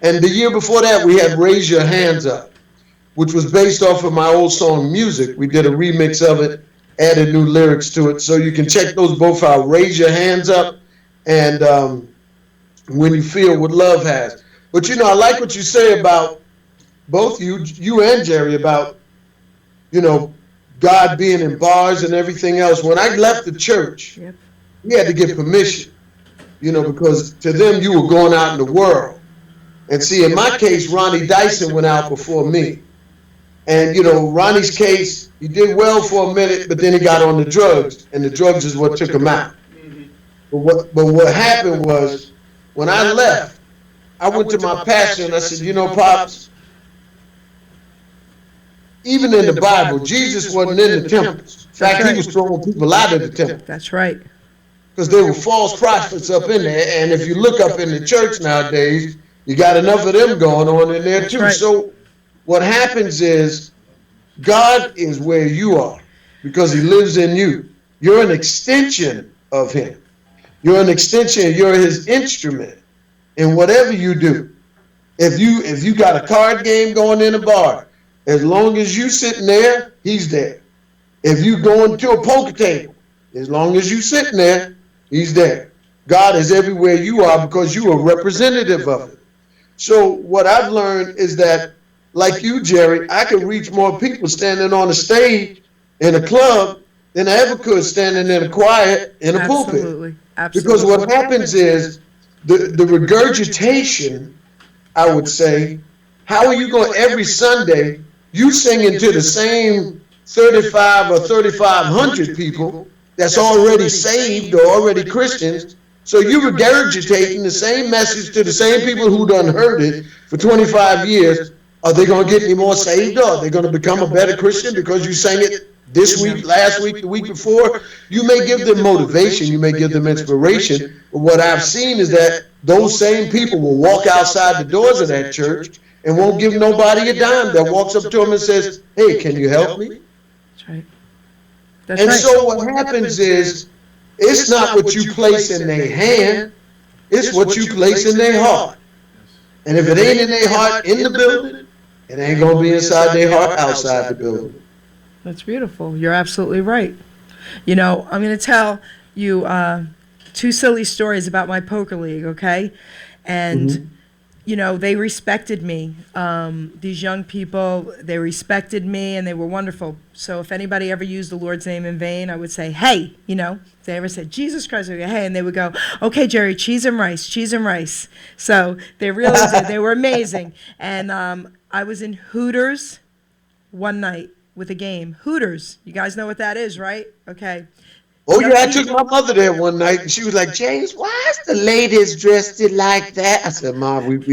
the year before that, we had Raise Your Hands Up, which was based off of my old song Music. We did a remix of it, added new lyrics to it. So you can check those both out, Raise Your Hands Up and When You Feel What Love Has. But you know, I like what you say about both you and Jerry, about, you know, God being in bars and everything else. When I left the church, we had to get permission, you know, because to them you were going out in the world. And see, in my case, Ronnie Dyson went out before me. And, you know, Ronnie's case, he did well for a minute, but then he got on the drugs, and the drugs is what took him out. But what happened was, when I left, I went to my pastor and I said, you know, Pops, even in the Bible, Jesus wasn't in the temples. In fact, he was throwing people out of the temple. That's right. Because there were false prophets up in there. And if you look up in the church nowadays, you got enough of them going on in there too. So what happens is, God is where you are because he lives in you. You're an extension of him. You're an extension. You're his instrument in whatever you do. If you got a card game going in a bar, as long as you sitting there, he's there. If you going to a poker table, as long as you sitting there, he's there. God is everywhere you are because you are representative of it. So what I've learned is that, like you, Jerry, I could reach more people standing on a stage in a club than I ever could standing in a quiet in a pulpit. Absolutely. Because what happens is the regurgitation, I would say, how are you going every Sunday, you singing to the same 35 or 3,500 people that's already saved or already Christians? So you're regurgitating the same message to the same people who done heard it for 25 years. Are they going to get any more saved, or are they going to become a better Christian because you sang it this week, last week, the week before? You may give them motivation, you may give them inspiration, but what I've seen is that those same people will walk outside the doors of that church and won't give nobody a dime that walks up to them and says, hey, can you help me? That's right. And so what happens is, it's not what you place in their hand, it's what you place in their heart. And if it ain't in their heart in the building, it ain't going to be inside their heart outside the building. That's beautiful. You're absolutely right. You know, I'm going to tell you two silly stories about my poker league, okay? And, you know, they respected me. These young people, they respected me, and they were wonderful. So if anybody ever used the Lord's name in vain, I would say, hey, you know. If they ever said, Jesus Christ, I would go, hey, and they would go, okay, Jerry, cheese and rice, cheese and rice. So they really did. They were amazing. And I was in Hooters one night with a game. Hooters. You guys know what that is, right? Okay. Oh, yeah, I took my mother there one night, and she was like, James, why is the ladies dressed like that? I said, Mom,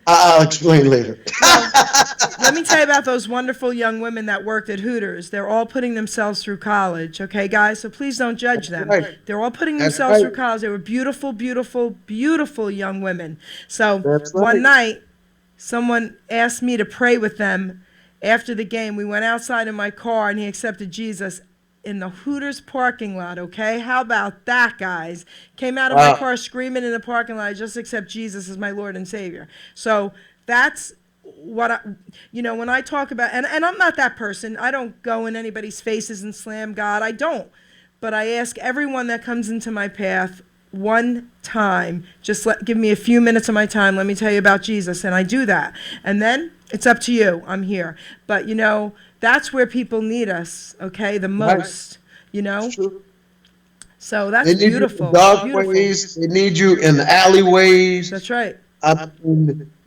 I'll explain later. Let me tell you about those wonderful young women that worked at Hooters. They're all putting themselves through college, okay, guys? So please don't judge them. Right. They're all putting That's themselves right. through college. They were beautiful, beautiful, beautiful young women. So That's right. one night, someone asked me to pray with them after the game. We went outside in my car, and he accepted Jesus in the Hooters parking lot, okay? How about that, guys? Came out of my car screaming in the parking lot, I just accept Jesus as my Lord and Savior. So that's what I, you know, when I talk about, and I'm not that person. I don't go in anybody's faces and slam God. I don't. But I ask everyone that comes into my path one time, just give me a few minutes of my time. Let me tell you about Jesus. And I do that. And then it's up to you. I'm here. But, you know, that's where people need us, okay, the most, you know? So that's beautiful. They need you in dog ways. They need you in the alleyways. That's right.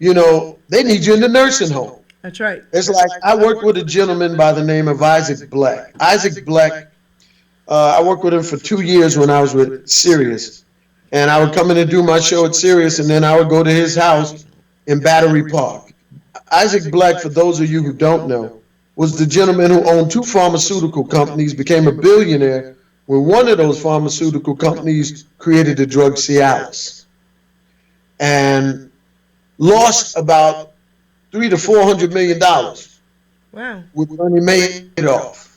You know, they need you in the nursing home. That's right. It's like, I worked with a gentleman by the name of Isaac Black. Isaac Black, I worked with him for 2 years when I was with Sirius. And I would come in and do my show at Sirius, and then I would go to his house in Battery Park. Isaac Black, for those of you who don't know, was the gentleman who owned 2 pharmaceutical companies, became a billionaire when one of those pharmaceutical companies created the drug Cialis, and lost about $300 to $400 million. Wow. With Bernie Madoff.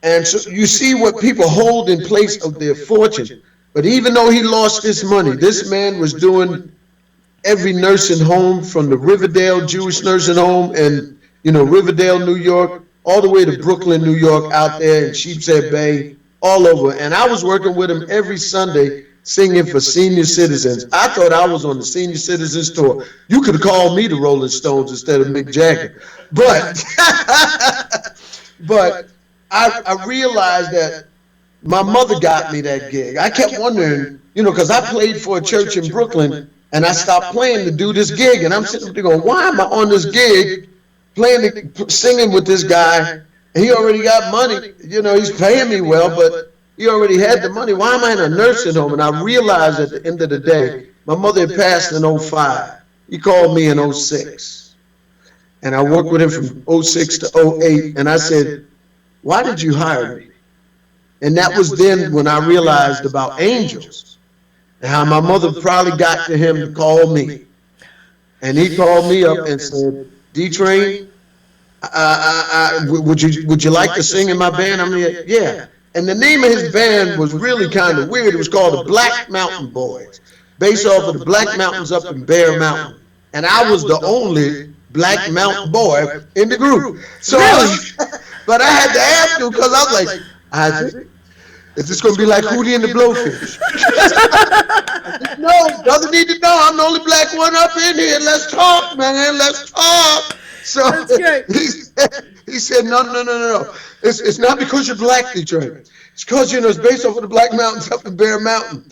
And so you see what people hold in place of their fortune. But even though he lost this money, this man was doing every nursing home from the Riverdale Jewish nursing home and, Riverdale, New York, all the way to Brooklyn, New York, out there in Sheepshead Bay, all over. And I was working with him every Sunday singing for senior citizens. I thought I was on the senior citizens tour. You could have called me the Rolling Stones instead of Mick Jagger. But, but I realized that my mother got me that gig. I kept wondering, because I played for a church in Brooklyn, and I stopped playing to do this gig. And I'm sitting there going, why am I on this gig singing with this guy? And he already got money. He's paying me well, but he already had the money. Why am I in a nursing home? And I realized at the end of the day, my mother had passed in 05. He called me in 06. And I worked with him from 06 to 08. And I said, why did you hire me? And that was then when I realized about angels and how my mother probably got to him to call me. And he called me up and said, D-Train, would you like to sing in my band? I'm like, yeah. And the name of his band was really kind of weird. It was called the Black Mountain Boys, based off of the Black Mountains up in Bear Mountain. And I was the only Black Mountain boy in the group. So, but I had to ask him because I was like, Isaac, is this going to be like Hootie and the Blowfish? No, doesn't need to know. I'm the only black one up in here. Let's talk, man. Let's talk. So he said, no. It's not because you're black, Detroit. It's because, it's based off of the Black Mountains up in Bear Mountain.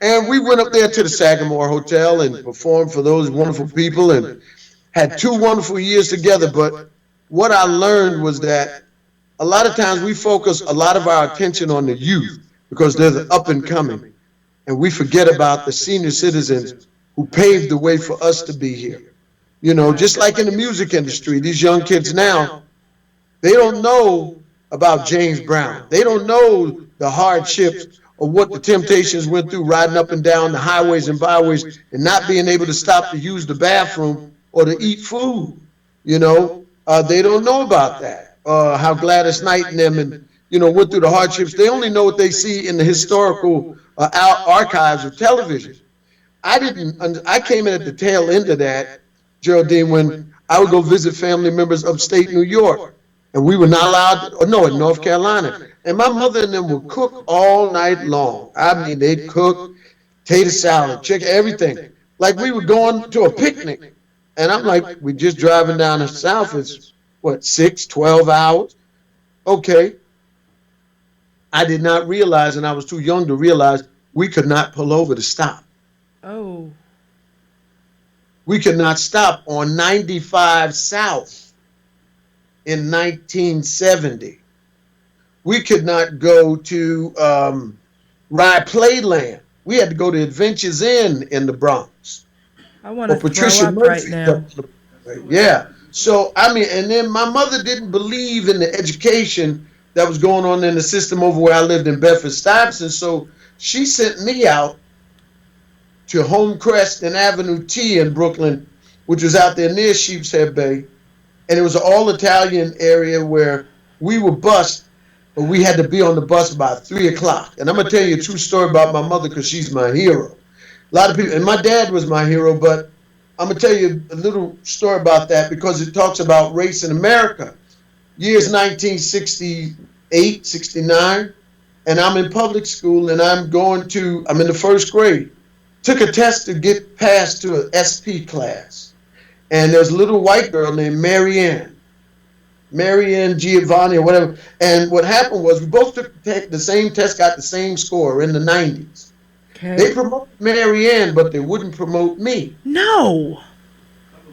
And we went up there to the Sagamore Hotel and performed for those wonderful people and had 2 wonderful years together. But what I learned was that a lot of times we focus a lot of our attention on the youth because they're up and coming. And we forget about the senior citizens who paved the way for us to be here. Just like in the music industry, these young kids now, they don't know about James Brown. They don't know the hardships of what the Temptations went through riding up and down the highways and byways and not being able to stop to use the bathroom or to eat food. They don't know about that. How Gladys Knight and them went through the hardships. They only know what they see in the historical archives of television. I came in at the tail end of that, Geraldine, when I would go visit family members upstate New York. And we were not allowed, in North Carolina. And my mother and them would cook all night long. I mean, they'd cook tater salad, chicken, everything. Like we were going to a picnic. And I'm like, we're just driving down the south. It's, 12 hours? Okay. I did not realize, and I was too young to realize, we could not pull over to stop. Oh. We could not stop on 95 South in 1970. We could not go to Rye Playland. We had to go to Adventures Inn in the Bronx. I want to throw up right now. Yeah. So, and then my mother didn't believe in the education that was going on in the system over where I lived in Bedford-Stuyvesant. So she sent me out to Homecrest and Avenue T in Brooklyn, which was out there near Sheepshead Bay. And it was an all-Italian area where we were bused, but we had to be on the bus by 3 o'clock. And I'm going to tell you a true story about my mother because she's my hero. A lot of people, and my dad was my hero, but I'm going to tell you a little story about that because it talks about race in America. Years 1968, 69, and I'm in public school and I'm in the first grade. Took a test to get passed to an SP class. And there's a little white girl named Marianne Giovanni or whatever. And what happened was we both took the same test, got the same score in the 90s. Okay. They promoted Marianne, but they wouldn't promote me. No.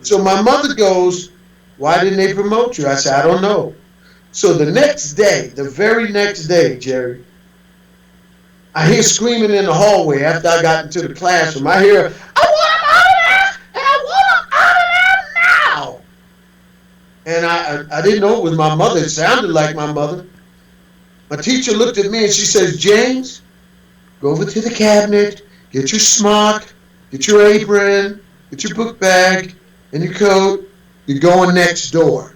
So my mother goes, why didn't they promote you? I said, I don't know. So the very next day, Jerry, I hear screaming in the hallway after I got into the classroom. I hear, I want him out of there! And I want him out of there now! And I didn't know it was my mother. It sounded like my mother. My teacher looked at me and she says, James, go over to the cabinet, get your smock, get your apron, get your book bag and your coat. You're going next door.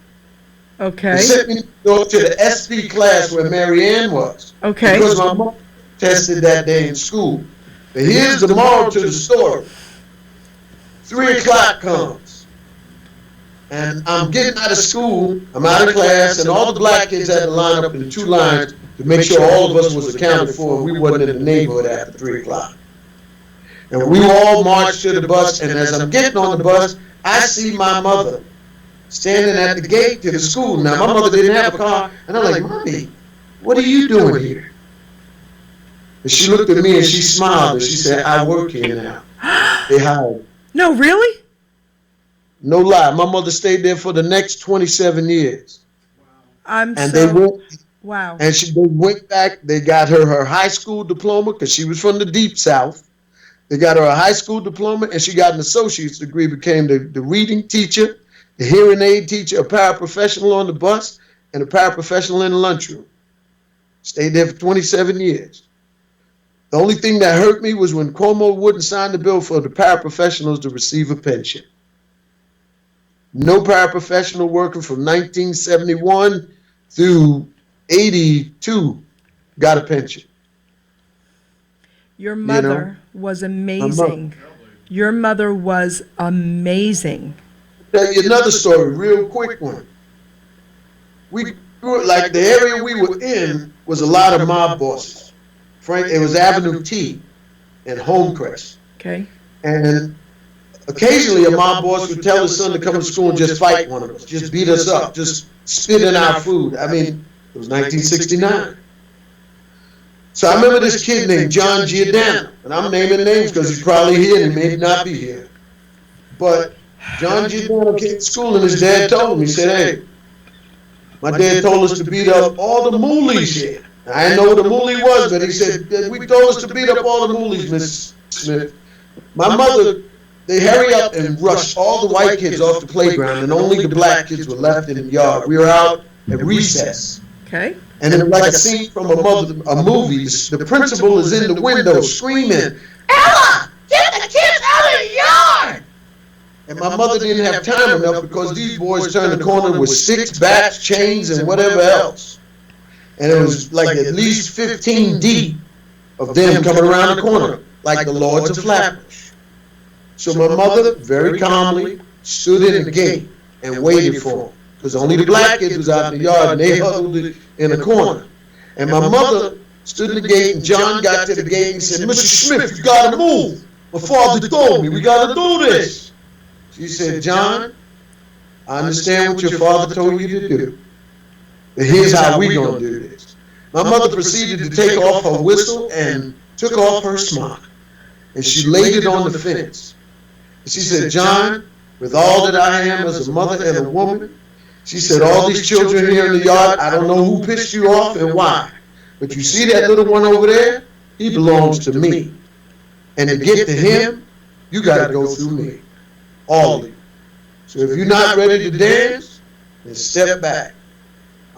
They Okay. sent me to go to the SP class where Mary Ann was. Okay. Because my mom tested that day in school. But here's the moral to the story. 3 o'clock comes. And I'm getting out of school, I'm out of class, and all the black kids had to line up in 2 lines to make sure all of us was accounted for and we wasn't in the neighborhood after 3 o'clock. And we all marched to the bus, and as I'm getting on the bus, I see my mother standing at the gate to the school. Now, my mother didn't have a car, and I'm like, Mommy, what are you doing here? And she looked at me and she smiled and she said, I work here now. They hired me. No, really? No lie, my mother stayed there for the next 27 years. I'm And so. they went, Wow. and they went back, they got her high school diploma because she was from the Deep South. They got her a high school diploma, and she got an associate's degree, became the reading teacher, the hearing aid teacher, a paraprofessional on the bus, and a paraprofessional in the lunchroom. Stayed there for 27 years. The only thing that hurt me was when Cuomo wouldn't sign the bill for the paraprofessionals to receive a pension. No paraprofessional working from 1971 through 82 got a pension. Your mother was amazing. Your mother was amazing. Tell you another story, real quick one. We grew, like the area we were in was a lot of mob bosses. Frank, it was Avenue T and Homecrest. Okay. And occasionally a mob boss would tell his son to come to school and just fight one of us, just beat us up, just spit in our food. I mean, it was 1969. So I remember this kid named John Giordano, and I'm naming names because he's probably here and he may not be here. But John Giordano came to school and his dad told him, he said, hey, my dad told us to beat up all the moolies here. I didn't know what a moolie was, but he said, we told us to beat up all the moolies, Miss Smith. My mother, they hurry up and rush all the white kids off the playground, and only the black kids were left in the yard. We were out at recess. Okay. And it was like a scene from a movie. The principal is in the window screaming, Ella, get the kids out of the yard! And my mother didn't have time enough because these boys turned the corner with 6 bats, chains, and whatever else. And it was like at least 15 deep of them coming around the corner, like the Lords of Flatbush. So my mother, very calmly, stood in the gate and waited for them. Because only the black kids was out in the yard and they huddled in the corner. And my mother stood in the gate and John got to the gate and said, Mr. Smith, you gotta move. My father told me we gotta do this. She said, John, I understand what your father told you to do. But here's how we gonna do this. My mother proceeded to take off her whistle and took off her smock. And she laid it on the fence. And she said, John, with all that I am as a mother and a woman, she said, all these children here in the yard, I don't know who pissed you off and why. But you see that little one over there? He belongs to me. And to get to him, you got to go through me. All of you. So if you're not ready to dance, then step back.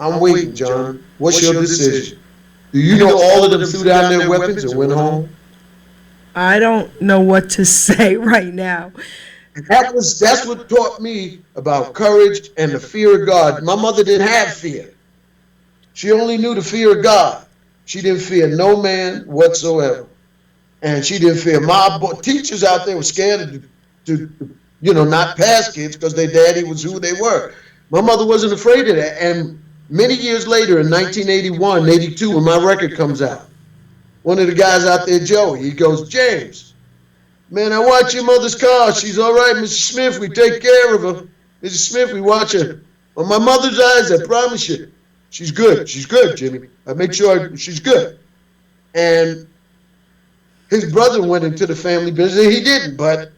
I'm waiting, John. What's your decision? Do you know all of them threw down their weapons and went home? I don't know what to say right now. That's what taught me about courage and the fear of God. My mother didn't have fear. She only knew the fear of God. She didn't fear no man whatsoever. And she didn't fear mob. Teachers out there were scared to not pass kids because their daddy was who they were. My mother wasn't afraid of that. And many years later, in 1981, 82, when my record comes out, one of the guys out there, Joey, he goes, James, man, I watch your mother's car. She's all right, Mrs. Smith. We take care of her. Mrs. Smith, we watch her. On my mother's eyes, I promise you, she's good. She's good, Jimmy. I make sure she's good. And his brother went into the family business. He didn't, but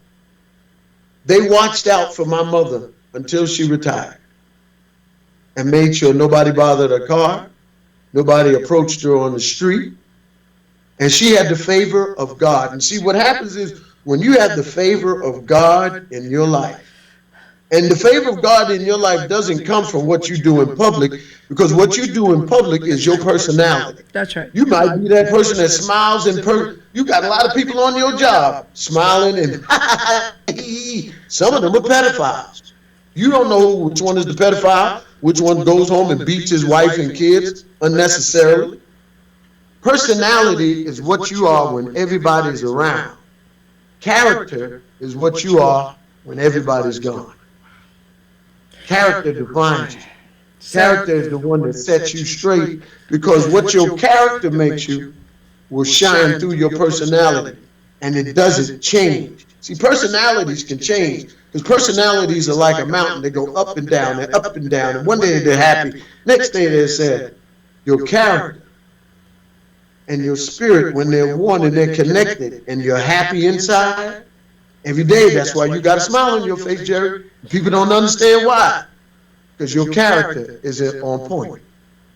they watched out for my mother until she retired and made sure nobody bothered her car, nobody approached her on the street, and she had the favor of God. And see, what happens is when you have the favor of God in your life, and the favor of God in your life doesn't come from what you do in public, because what you do in public is your personality. That's right. You might be that person that smiles in person. You got a lot of people on your job smiling and some of them are pedophiles. You don't know which one is the pedophile, Which one goes home and beats his wife and kids unnecessarily? Personality is what you are when everybody's around. Character is what you are when everybody's gone. Character defines you. Character is the one that sets you straight, because what your character makes you will shine through your personality, and it doesn't change. See, personalities can change, because personalities are like a mountain. They go up and down and up and down, and one day they're happy, next day they're sad. Your character and your spirit, when they're one and they're connected and you're happy inside, every day, that's why you got a smile on your face, Jerry. People don't understand why. Because your character is on point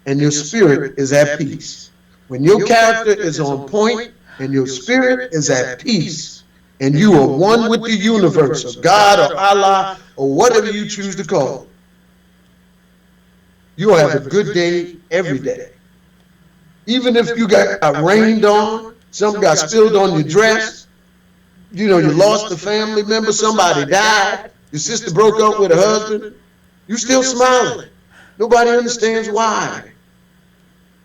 and your spirit is at peace. When your character is on point and your spirit is at peace, and you are one with the universe, or God, or Allah, or whatever you choose to call it, you'll have a good day every day. Even if you got rained on, something got spilled on your dress, you know, you lost a family member, somebody died, your sister broke up with her husband, you still smiling. Nobody understands why.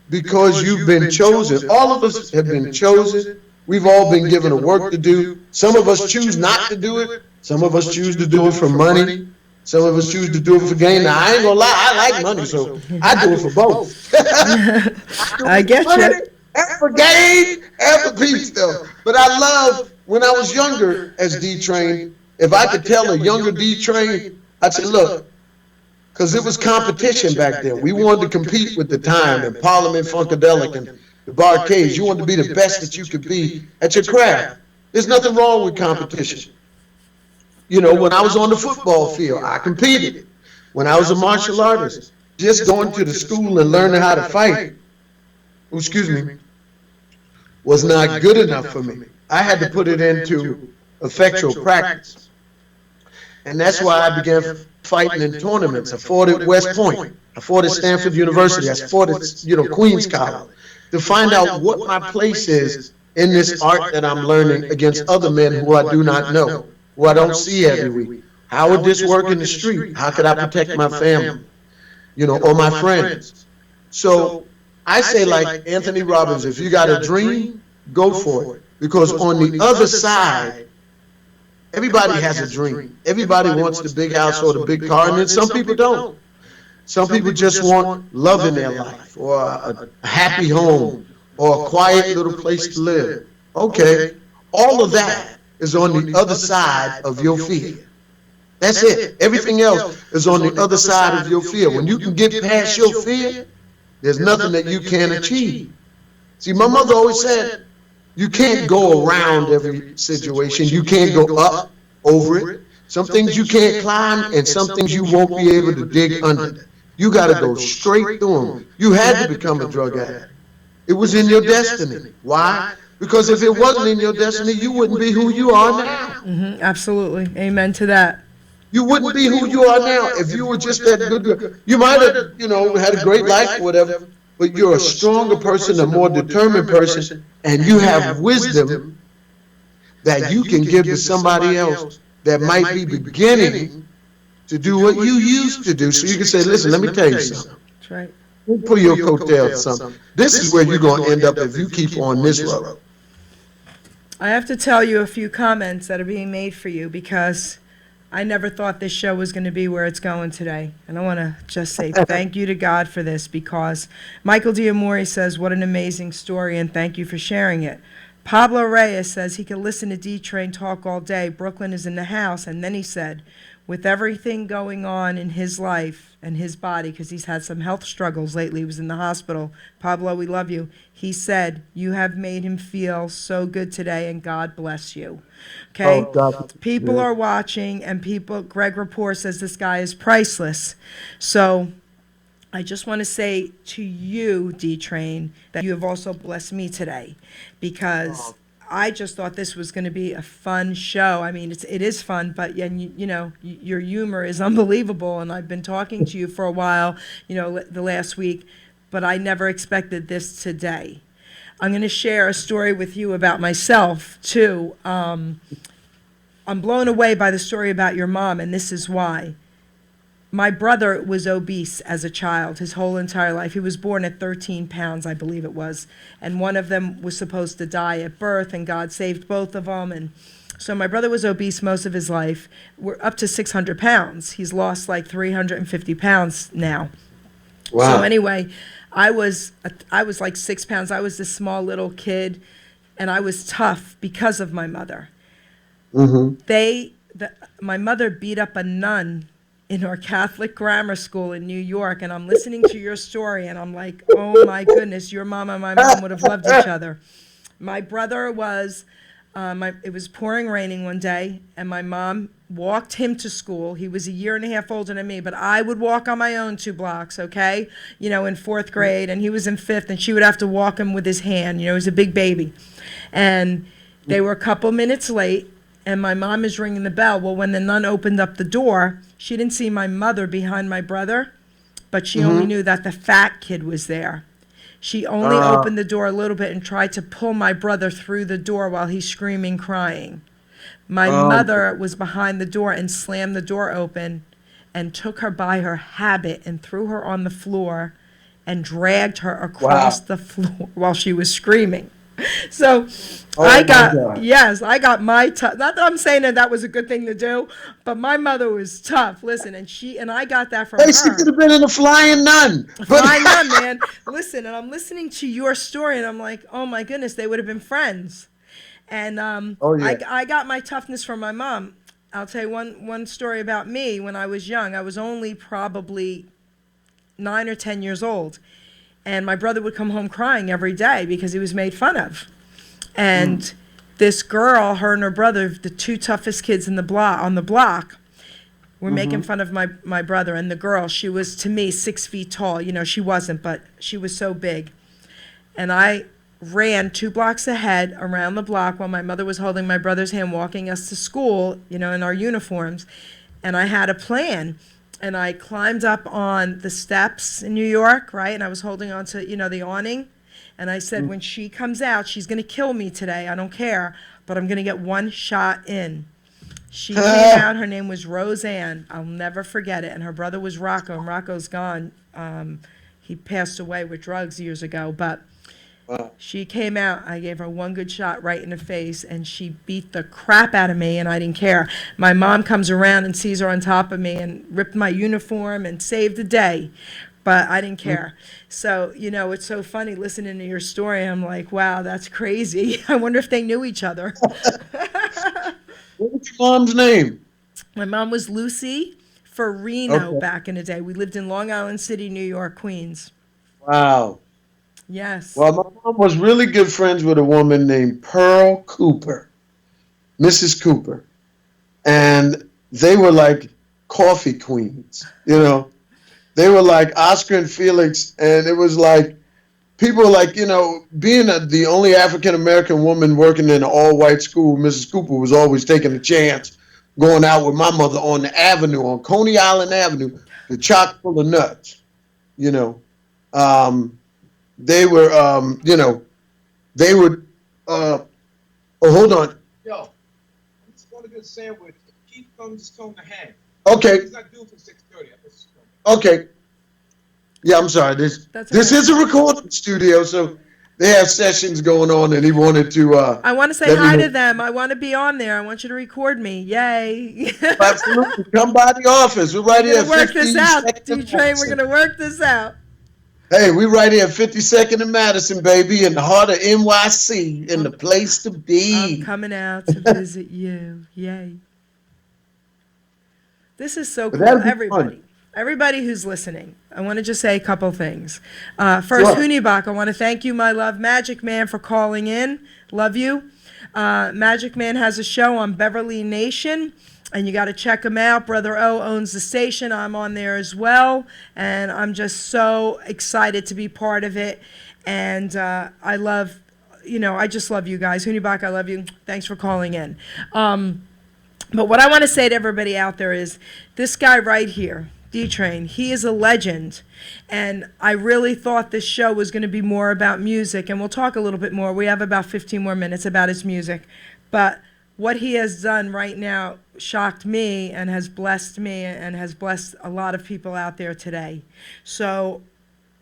Because you've been chosen. All of us have been chosen. We've all been given a work to do. Some of us choose not to do it. Some of us choose to do it for money. Some of us choose to do it for gain. Now, I ain't gonna lie, I like money, so I do it for both. I get you. And for gain, and for peace, though. But I love, when I was younger as D-Train, if I could tell a younger D-Train, I'd say, look, because it was competition back then. We wanted to compete with the time, and Parliament Funkadelic and the Barcades. You wanted to be the best that you could be at your craft. There's nothing wrong with competition. You know, when I was on the football field, I competed. When I was a martial artist, just going to the school and learning how to fight, was not good enough for me. I had to put it into effectual practice. And that's why I began fighting in tournaments. I fought at West Point. I fought at Stanford University. I fought at, Queens College, to find out what my place is in this art that I'm learning against other men who I do not know, who I don't see every week. How would this work in the street? How could I protect my family, or my friends? So I say, like Anthony Robbins, if you got a dream, go for it. Because on the other side, everybody has a dream. Everybody wants the big house or the big car, and then some people don't. Some people just want love in their life, or a happy home, or a quiet little place to live. Okay, all of that is on the other side of your fear. That's it. Everything else is on the other side of your fear. When you can get past your fear, there's nothing that you can't achieve. See, my mother always said, you can't go around every situation. You can't go up over it. Some things you can't climb, and some things you won't be able to dig under. You got to go straight through them. You had to become a drug addict. It was in your destiny. Why? Because if it wasn't in your destiny, you wouldn't be who you are now. Absolutely. Amen to that. You wouldn't be who you are now if you were just that good. You might have, had a great life or whatever, but you're a stronger person, a more determined person, and you have wisdom that you can give to somebody else that might be beginning to do what you used to do. So you can say, listen, let me tell you something. That's right. Pull your coattails or something. This is where you're going to end up if you keep on this road. I have to tell you a few comments that are being made for you, because I never thought this show was going to be where it's going today. And I want to just say thank you to God for this, because Michael Diamore says, what an amazing story, and thank you for sharing it. Pablo Reyes says he could listen to D-Train talk all day. Brooklyn is in the house. And then he said, with everything going on in his life and his body, because he's had some health struggles lately, he was in the hospital. Pablo, we love you. He said, you have made him feel so good today, and God bless you. Okay? People are watching, and Greg Rapport says this guy is priceless. So I just want to say to you, D-Train, that you have also blessed me today, because I just thought this was going to be a fun show. I mean, it is fun, but your humor is unbelievable, and I've been talking to you for a while, the last week, but I never expected this today. I'm going to share a story with you about myself, too. I'm blown away by the story about your mom, and this is why. My brother was obese as a child his whole entire life. He was born at 13 pounds, I believe it was. And one of them was supposed to die at birth, and God saved both of them. And so my brother was obese most of his life. We're up to 600 pounds. He's lost like 350 pounds now. Wow. So anyway, I was like 6 pounds. I was this small little kid, and I was tough because of my mother. My mother beat up a nun in our Catholic grammar school in New York, and I'm listening to your story, and I'm like, oh my goodness, your mom and my mom would have loved each other. My brother was, it was pouring raining one day, and my mom walked him to school. He was a year and a half older than me, but I would walk on my own 2 blocks, okay? You know, in 4th grade, and he was in 5th, and she would have to walk him with his hand. You know, he was a big baby. And they were a couple minutes late, and my mom is ringing the bell. Well, when the nun opened up the door, she didn't see my mother behind my brother, but she only knew that the fat kid was there. She only opened the door a little bit and tried to pull my brother through the door while he's screaming, crying. My mother was behind the door and slammed the door open and took her by her habit and threw her on the floor and dragged her across the floor while she was screaming. So I got my tough. Not that I'm saying that was a good thing to do, but my mother was tough. Listen, and I got that from her. She could have been in a flying nun. Flying nun, man. Listen, and I'm listening to your story, and I'm like, oh my goodness, they would have been friends. And I got my toughness from my mom. I'll tell you one story about me when I was young. I was only probably 9 or 10 years old. And my brother would come home crying every day because he was made fun of. And this girl, her and her brother, the 2 toughest kids on the block, were making fun of my brother. And the girl, she was, to me, 6 feet tall. You know, she wasn't, but she was so big. And I ran 2 blocks ahead around the block while my mother was holding my brother's hand, walking us to school, you know, in our uniforms. And I had a plan. And I climbed up on the steps in New York, right? And I was holding on to, you know, the awning. And I said, when she comes out, she's going to kill me today. I don't care, but I'm going to get 1 shot in. She came out. Her name was Roseanne. I'll never forget it. And her brother was Rocco, and Rocco's gone. He passed away with drugs years ago. But she came out. I gave her 1 good shot right in the face, and she beat the crap out of me, and I didn't care. My mom comes around and sees her on top of me and ripped my uniform and saved the day, but I didn't care. So, you know, it's so funny listening to your story. I'm like, wow, that's crazy. I wonder if they knew each other. What was your mom's name? My mom was Lucy Farino back in the day. We lived in Long Island City, New York, Queens. Wow. Yes. Well, my mom was really good friends with a woman named Pearl Cooper, Mrs. Cooper. And they were like coffee queens, you know. They were like Oscar and Felix, and it was like people like, you know, being the only African-American woman working in an all-white school, Mrs. Cooper was always taking a chance going out with my mother on the avenue, on Coney Island Avenue, the chock full of nuts, you know. They were, you know, they would, oh, hold on. Yo, I'm just going to get a sandwich. Keith comes coming to hang. Okay. He's not due for 6:30. Okay. Yeah, I'm sorry. This is a recording studio, so they have sessions going on, and he wanted to. I want to say hi to them. I want to be on there. I want you to record me. Yay. Absolutely. Come by the office. We're right here. We're going to work this out. D-Train, we're going to work this out. Hey, we right here at 52nd and Madison, baby, in the heart of NYC, in the place to be. I'm coming out to visit you. Yay. This is so cool. Everybody who's listening, I want to just say a couple things. First, Hunibach, I want to thank you, my love, Magic Man, for calling in. Love you. Magic Man has a show on Beverly Nation, and you got to check him out. Brother O owns the station. I'm on there as well, and I'm just so excited to be part of it. And I love, you know, I just love you guys. Hunibach, I love you. Thanks for calling in. But what I want to say to everybody out there is this guy right here, D-Train, he is a legend. And I really thought this show was going to be more about music, and we'll talk a little bit more. We have about 15 more minutes about his music. But what he has done right now shocked me and has blessed me and has blessed a lot of people out there today. So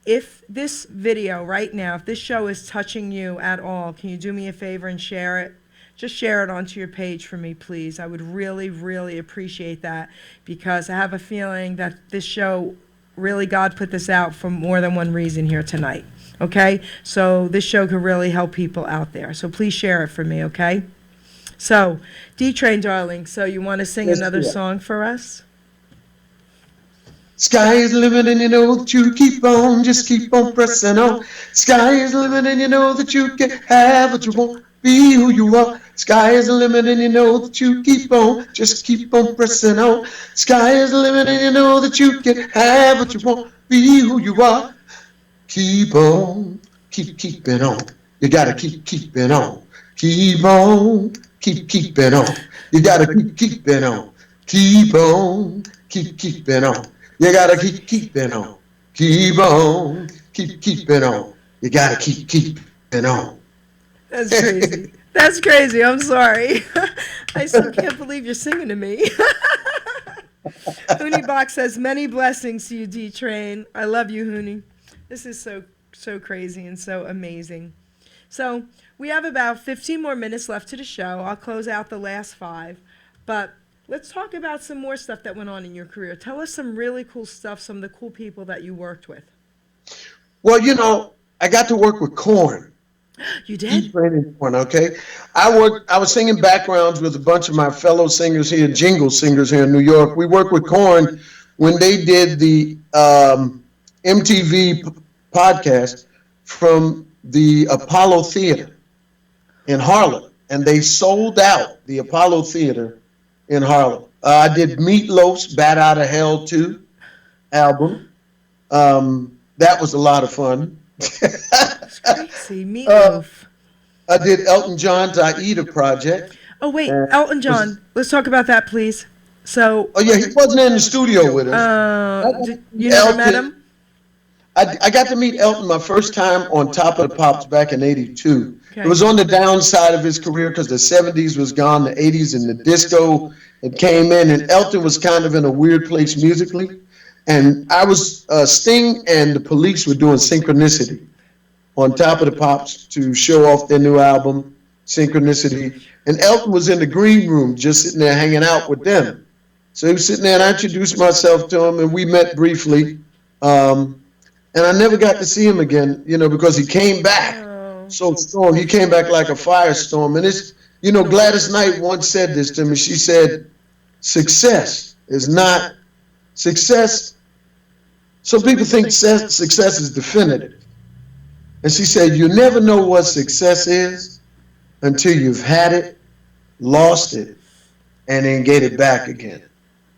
if this video right now, if this show is touching you at all, can you do me a favor and share it? Just share it onto your page for me, please. I would really, really appreciate that, because I have a feeling that this show, really God put this out for more than one reason here tonight, okay? So this show could really help people out there. So please share it for me, okay? So, D-Train, darling, so you want to sing Yes, another dear. song for us? Sky is the limit and you know that you keep on, just keep on pressing on. Sky is the limit and you know that you can have what you want, be who you are. Sky is the limit and you know that you keep on, just keep on pressing on. Sky is the limit and you know that you can have what you want, be who you are. Keep on, keeping on. You gotta keeping on. Keep on, keeping on. You gotta keeping on. Keep on, keeping on. You gotta keeping on. Keep on, keeping on. You gotta keeping on. That's crazy. That's crazy. I'm sorry. I still can't believe you're singing to me. Hooney Box says, many blessings to you, D-Train. I love you, Hooney. This is so crazy and so amazing. So we have about 15 more minutes left to the show. I'll close out the last 5. But let's talk about some more stuff that went on in your career. Tell us some really cool stuff, some of the cool people that you worked with. Well, you know, I got to work with Korn. You did? Korn, okay. I was singing backgrounds with a bunch of my fellow singers here, jingle singers here in New York. We worked with Korn when they did the MTV podcast from the Apollo Theater in Harlem, and they sold out the Apollo Theater in Harlem. I did Meatloaf's "Bat Out of Hell 2" album. That was a lot of fun. That's crazy. Meatloaf. I did Elton John's "Aida" project. Oh, wait. Elton John. Let's talk about that, please. So. Oh, yeah, he wasn't in the studio with us. You never met him? I got to meet Elton my first time on Top of the Pops back in '82. Okay. It was on the downside of his career because the '70s was gone, the '80s and the disco it came in, and Elton was kind of in a weird place musically. And I was, Sting and the Police were doing Synchronicity on Top of the Pops to show off their new album, Synchronicity. And Elton was in the green room just sitting there hanging out with them. So he was sitting there and I introduced myself to him and we met briefly. And I never got to see him again, you know, because he came back so strong. He came back like a firestorm. And it's, you know, Gladys Knight once said this to me. She said, success is not success. Some people think success is definitive. And she said, you never know what success is until you've had it, lost it, and then get it back again.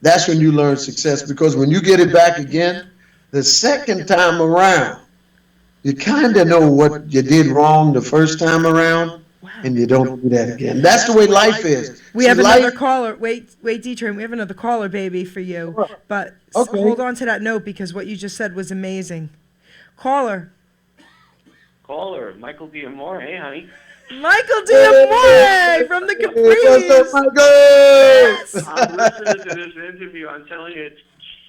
That's when you learn success, because when you get it back again, the second time around, you kind of know what you did wrong the first time around, and you don't do that again. That's the way life is. We have another caller. Wait, D-Train. We have another caller, baby, for you. But hold on to that note, because what you just said was amazing. Caller. Michael D'Amore. Hey, honey. Michael D'Amore from the What's up, Capri's. Michael? I'm listening to this interview. I'm telling you, it's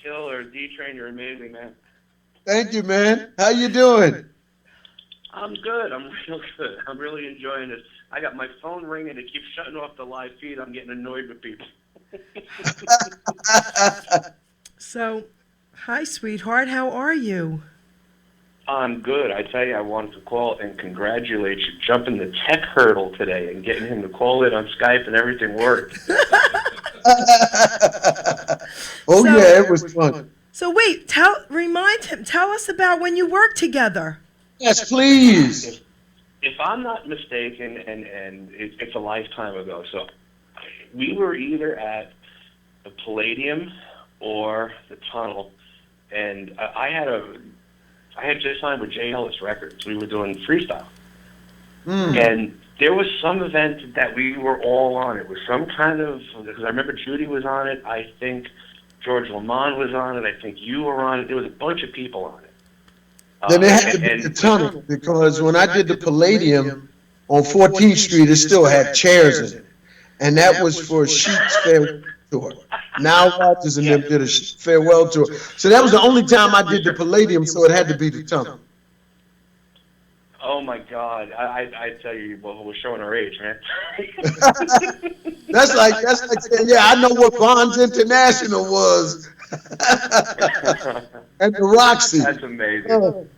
killer. D-Train, you're amazing, man. Thank you, man. How you doing? I'm good. I'm real good. I'm really enjoying this. I got my phone ringing. It keeps shutting off the live feed. I'm getting annoyed with people. So, hi, sweetheart. How are you? I'm good. I tell you, I wanted to call and congratulate you jumping the tech hurdle today and getting him to call in on Skype and everything worked. Yeah, it was fun. So wait, remind him. Tell us about when you worked together. Yes, please. If I'm not mistaken, and it's a lifetime ago, so we were either at the Palladium or the Tunnel, and I had just signed with J. Ellis Records. We were doing freestyle. And there was some event that we were all on. It was some kind of, because I remember Judy was on it. I think George Lamont was on it. I think you were on it. There was a bunch of people on it. Then it had to be the Tunnel, because when I did the Palladium on 14th Street, it still had chairs in it. and that was for Sheik's farewell tour. Now Rogers and them did a farewell tour. So that was the only time I did the Palladium, so it had to be the Tunnel. Oh my God! I tell you, well, we're showing our age, man. That's like saying, yeah, I know what Bonds International was. And the Roxy. That's amazing.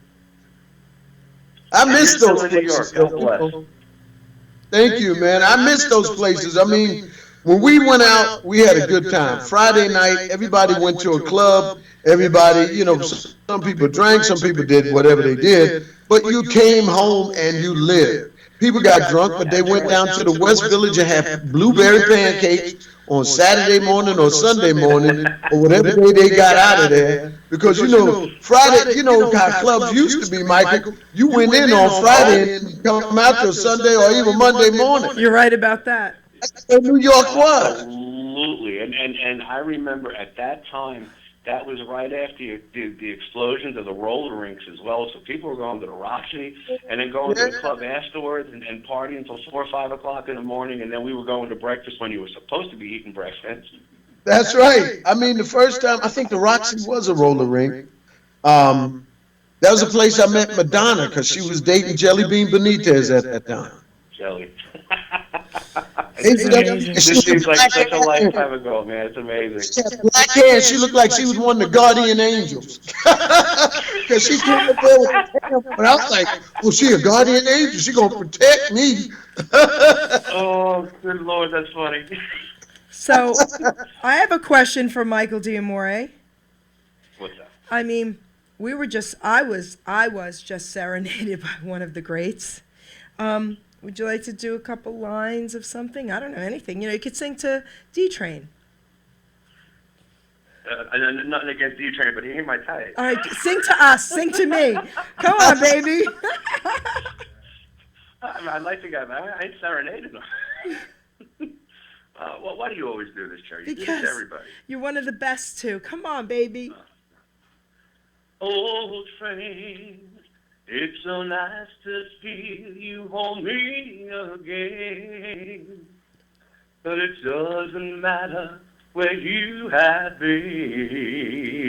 I miss those New York. places. God bless. Thank you, man. I miss those places. I mean, when we went out, we had a good time. Friday night, everybody went to a club. Everybody, you know, some people drank, some people did whatever they did. But you came home and you lived. People got drunk, but they went down to the West Village and had blueberry pancakes on Saturday morning or Sunday morning or whatever day they got out of there. Because, you know, Friday, you know how clubs used to be, Michael. You went in on Friday and come out till Sunday or even Monday morning. You're right about that. That's what New York was. Absolutely, and I remember at that time, that was right after the explosions of the roller rinks as well. So people were going to the Roxy and then going to the club afterwards and partying until 4 or 5 o'clock in the morning, and then we were going to breakfast when you were supposed to be eating breakfast. That's right. I mean, the first time, I think the Roxy was a roller rink. That was a place I met Madonna because she was dating Jelly Bean Benitez at that time. Jelly. This seems like such a lifetime ago, man. It's amazing. She had black hair. She looked like she was one of the guardian angels. Because she came up there with a tail. But I was like, well, she a guardian angel. She going to protect me. Oh, good Lord, that's funny. So, I have a question for Michael D'Amore. What's that? I mean, I was just serenaded by one of the greats. Would you like to do a couple lines of something? I don't know, anything. You know, you could sing to D-Train. Nothing against D-Train, but he ain't my type. All right, sing to us. Sing to me. Come on, baby. I like the guy, man. I ain't serenading him. Well, why do you always do this, Cherry? You do this to everybody. You're one of the best, too. Come on, baby. Old friend, it's so nice to feel you hold me again. But it doesn't matter where you have been.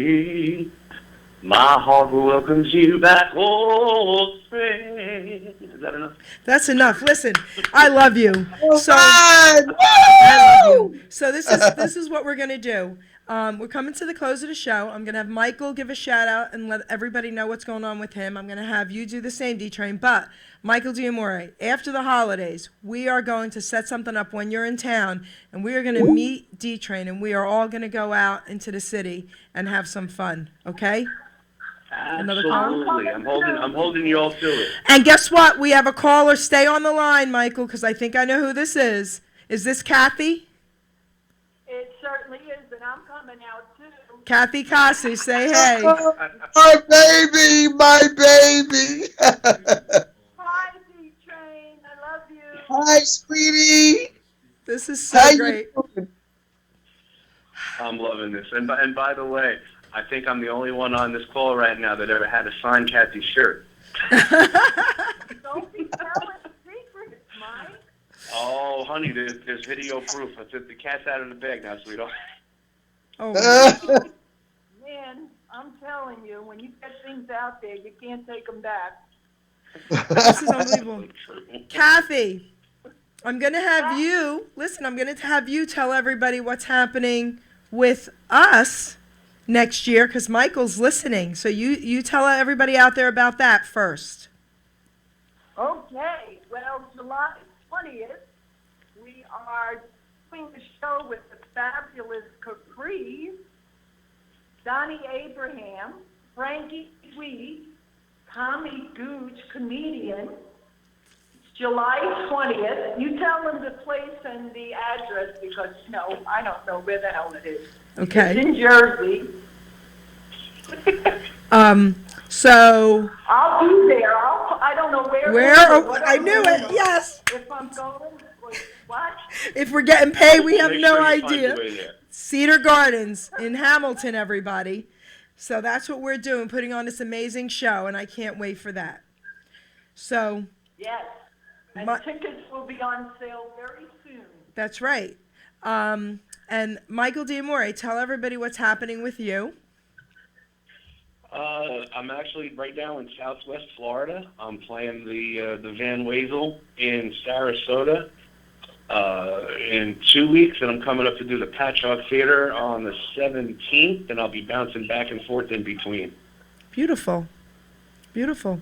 My heart welcomes you back, old friend. Is that enough? That's enough. Listen, I love you. So, I love you. So this is what we're gonna do. We're coming to the close of the show. I'm gonna have Michael give a shout out and let everybody know what's going on with him. I'm gonna have you do the same, D-Train. But Michael D'Amore, after the holidays, we are going to set something up when you're in town, and we are gonna meet D-Train, and we are all gonna go out into the city and have some fun. Okay? Absolutely. I'm holding you all to it. And guess what? We have a caller. Stay on the line, Michael, because I think I know who this is. Is this Kathy? It certainly is, and I'm coming out too. Kathy Kasi, say hey. My baby, my baby. Hi, D-Train. I love you. Hi, sweetie. This is so great. I'm loving this. And by the way, I think I'm the only one on this call right now that ever had a signed Kathy shirt. Don't be telling secrets, Mike. Oh, honey, there's video proof. The cat's out of the bag now, sweetheart. Oh, Man, I'm telling you, when you get things out there, you can't take them back. this is unbelievable. Kathy, I'm going to have you, listen, I'm going to have you tell everybody what's happening with us next year, because Michael's listening. So you tell everybody out there about that first. Okay, well, July 20th, we are doing the show with the fabulous Capri, Donnie Abraham, Frankie Sweet, Tommy Gooch, comedian. July 20th. You tell them the place and the address because, I don't know where the hell it is. Okay. It's in Jersey. So. I'll be there. I don't know where. I knew it. Yes. If I'm going, what? If we're getting paid, we have Make no sure you find idea. your way there. Cedar Gardens in Hamilton, everybody. So that's what we're doing, putting on this amazing show, and I can't wait for that. So. Yes. And tickets will be on sale very soon. That's right. And Michael D'Amore, tell everybody what's happening with you. I'm actually right now in Southwest Florida. I'm playing the Van Wezel in Sarasota in 2 weeks, and I'm coming up to do the Patchogue Theater on the 17th, and I'll be bouncing back and forth in between. Beautiful. Beautiful.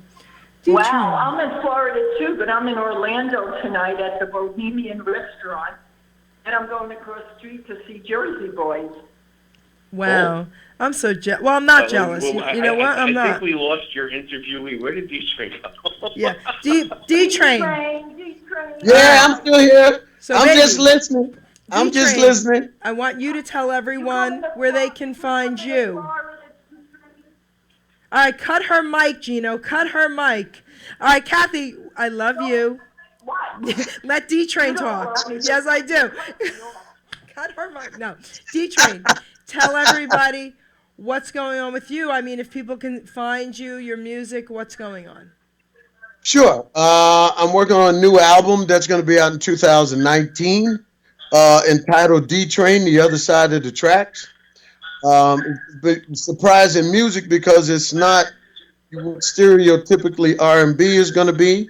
Wow, D-Train. I'm in Florida too, but I'm in Orlando tonight at the Bohemian Restaurant, and I'm going across the street to see Jersey Boys. Wow. I'm so jealous. Well, I'm not jealous. Well, You know what? I'm I not. think we lost your interviewee. Where did D-Train go? Yeah. D-Train. D-Train. Yeah, I'm still here. So I'm baby, just listening. I'm just D-Train, listening. I want you to tell everyone where they can find you. All right, cut her mic, Gino. Cut her mic. All right, Kathy, I love you. What? Let D-Train talk. Yes, I do. Cut her mic. No. D-Train, tell everybody what's going on with you. I mean, if people can find you, your music, what's going on? Sure. I'm working on a new album that's going to be out in 2019, entitled D-Train, The Other Side of the Tracks. But surprising music because it's not what stereotypically R&B is going to be.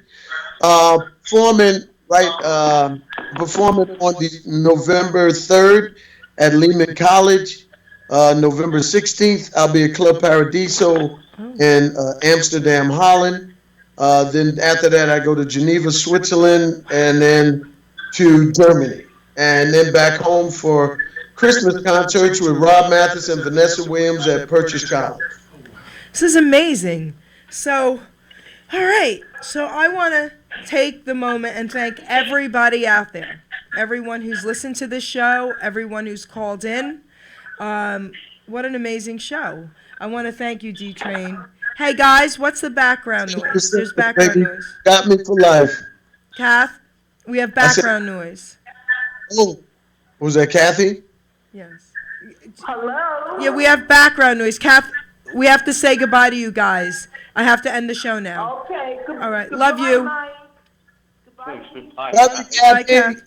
Performing on the November 3rd at Lehman College. November 16th, I'll be at Club Paradiso in Amsterdam, Holland. Then after that, I go to Geneva, Switzerland, and then to Germany. And then back home for Christmas concerts with Rob Mathis and Vanessa Williams at Purchase College. This is amazing. So, all right. So I want to take the moment and thank everybody out there, everyone who's listened to this show, everyone who's called in. What an amazing show. I want to thank you, D-Train. Hey, guys, what's the background noise? There's background noise. Got me for life. Kath, we have background noise. Oh, was that Kathy? Yes. Hello? Yeah, we have background noise. Kath, we have to say goodbye to you guys. I have to end the show now. Okay. All right. Love you. Mike. Thanks. Goodbye. Love you, Bye, Kathy. Kath.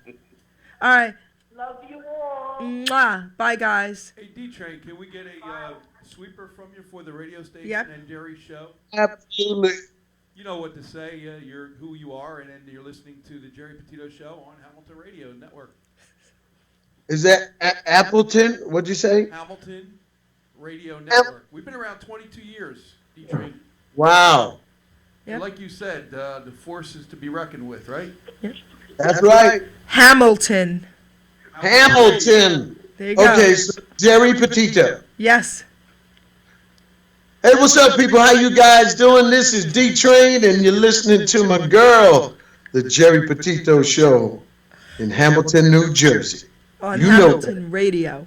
All right. Love you all. Mwah. Bye, guys. Hey, D-Train, can we get a sweeper from you for the radio station Yep. and Geri's show? Absolutely. You know what to say. You're who you are, and then you're listening to the Geri Petito Show on Hamilton Radio Network. Is that Appleton? What'd you say? Hamilton Radio Network. We've been around 22 years, D-Train. Wow. Yep. And like you said, the force is to be reckoned with, right? That's right. Hamilton. Hamilton. There you go. Okay, so Geri Petito. Yes. Hey, what's up, people? How you guys doing? This is D-Train, and you're listening to my girl, the Geri Petito Show in Hamilton, New Jersey. On You know Hamilton Radio.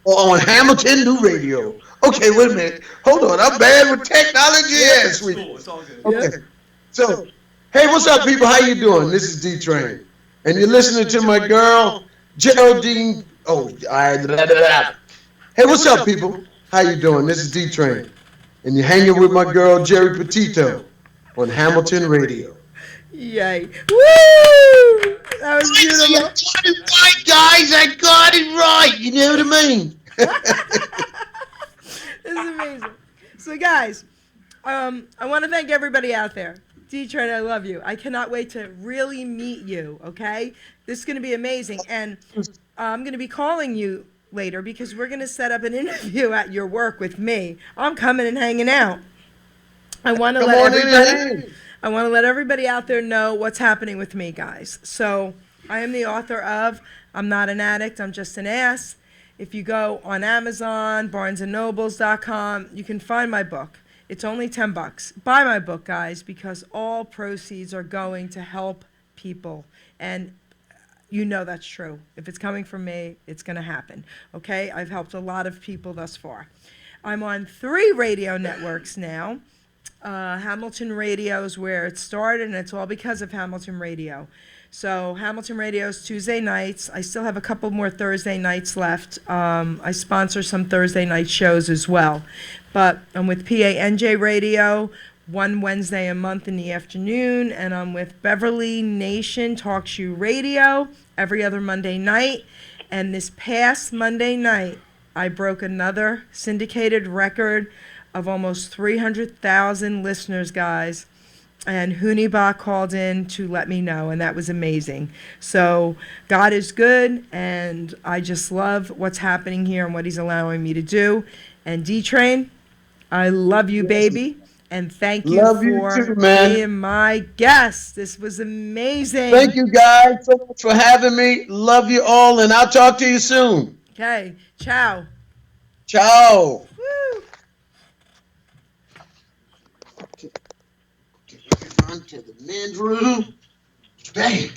Oh, on Hamilton New Radio. Okay, wait a minute. Hold on. I'm bad with technology. Yes, Cool. It's all good. Okay. So, hey, what's up, people? How you doing? This is D-Train, and you're listening to my girl, Geraldine. Oh, Hey, what's up, people? How you doing? This is D-Train, and you're hanging with my girl, Geri Petito, on Hamilton Radio. Yay. Woo! That was beautiful. I got it right, guys. I got it right. You know what I mean? This is amazing. So, guys, I want to thank everybody out there. D-Train, I love you. I cannot wait to really meet you, okay? This is going to be amazing. And I'm going to be calling you later because we're going to set up an interview at your work with me. I'm coming and hanging out. I want to let everybody out there know what's happening with me, guys. So, I am the author of I'm Not an Addict, I'm Just an Ass. If you go on Amazon, BarnesandNobles.com, you can find my book. It's only $10. Buy my book, guys, because all proceeds are going to help people. And you know that's true. If it's coming from me, it's going to happen. Okay? I've helped a lot of people thus far. I'm on 3 radio networks now. Hamilton Radio is where it started, and it's all because of Hamilton Radio. So Hamilton Radio is Tuesday nights. I still have a couple more Thursday nights left. I sponsor some Thursday night shows as well. But I'm with PANJ Radio, one Wednesday a month in the afternoon, and I'm with Beverly Nation Talk Shoe Radio every other Monday night. And this past Monday night, I broke another syndicated record of almost 300,000 listeners, guys. And Hunibah called in to let me know, and that was amazing. So God is good, and I just love what's happening here and what he's allowing me to do. And D-Train, I love you, baby, and thank you Love you for too, man. being my guest. This was amazing. Thank you guys so much for having me. Love you all, and I'll talk to you soon. Okay, ciao. Ciao. Woo. On to the men's room. Bam.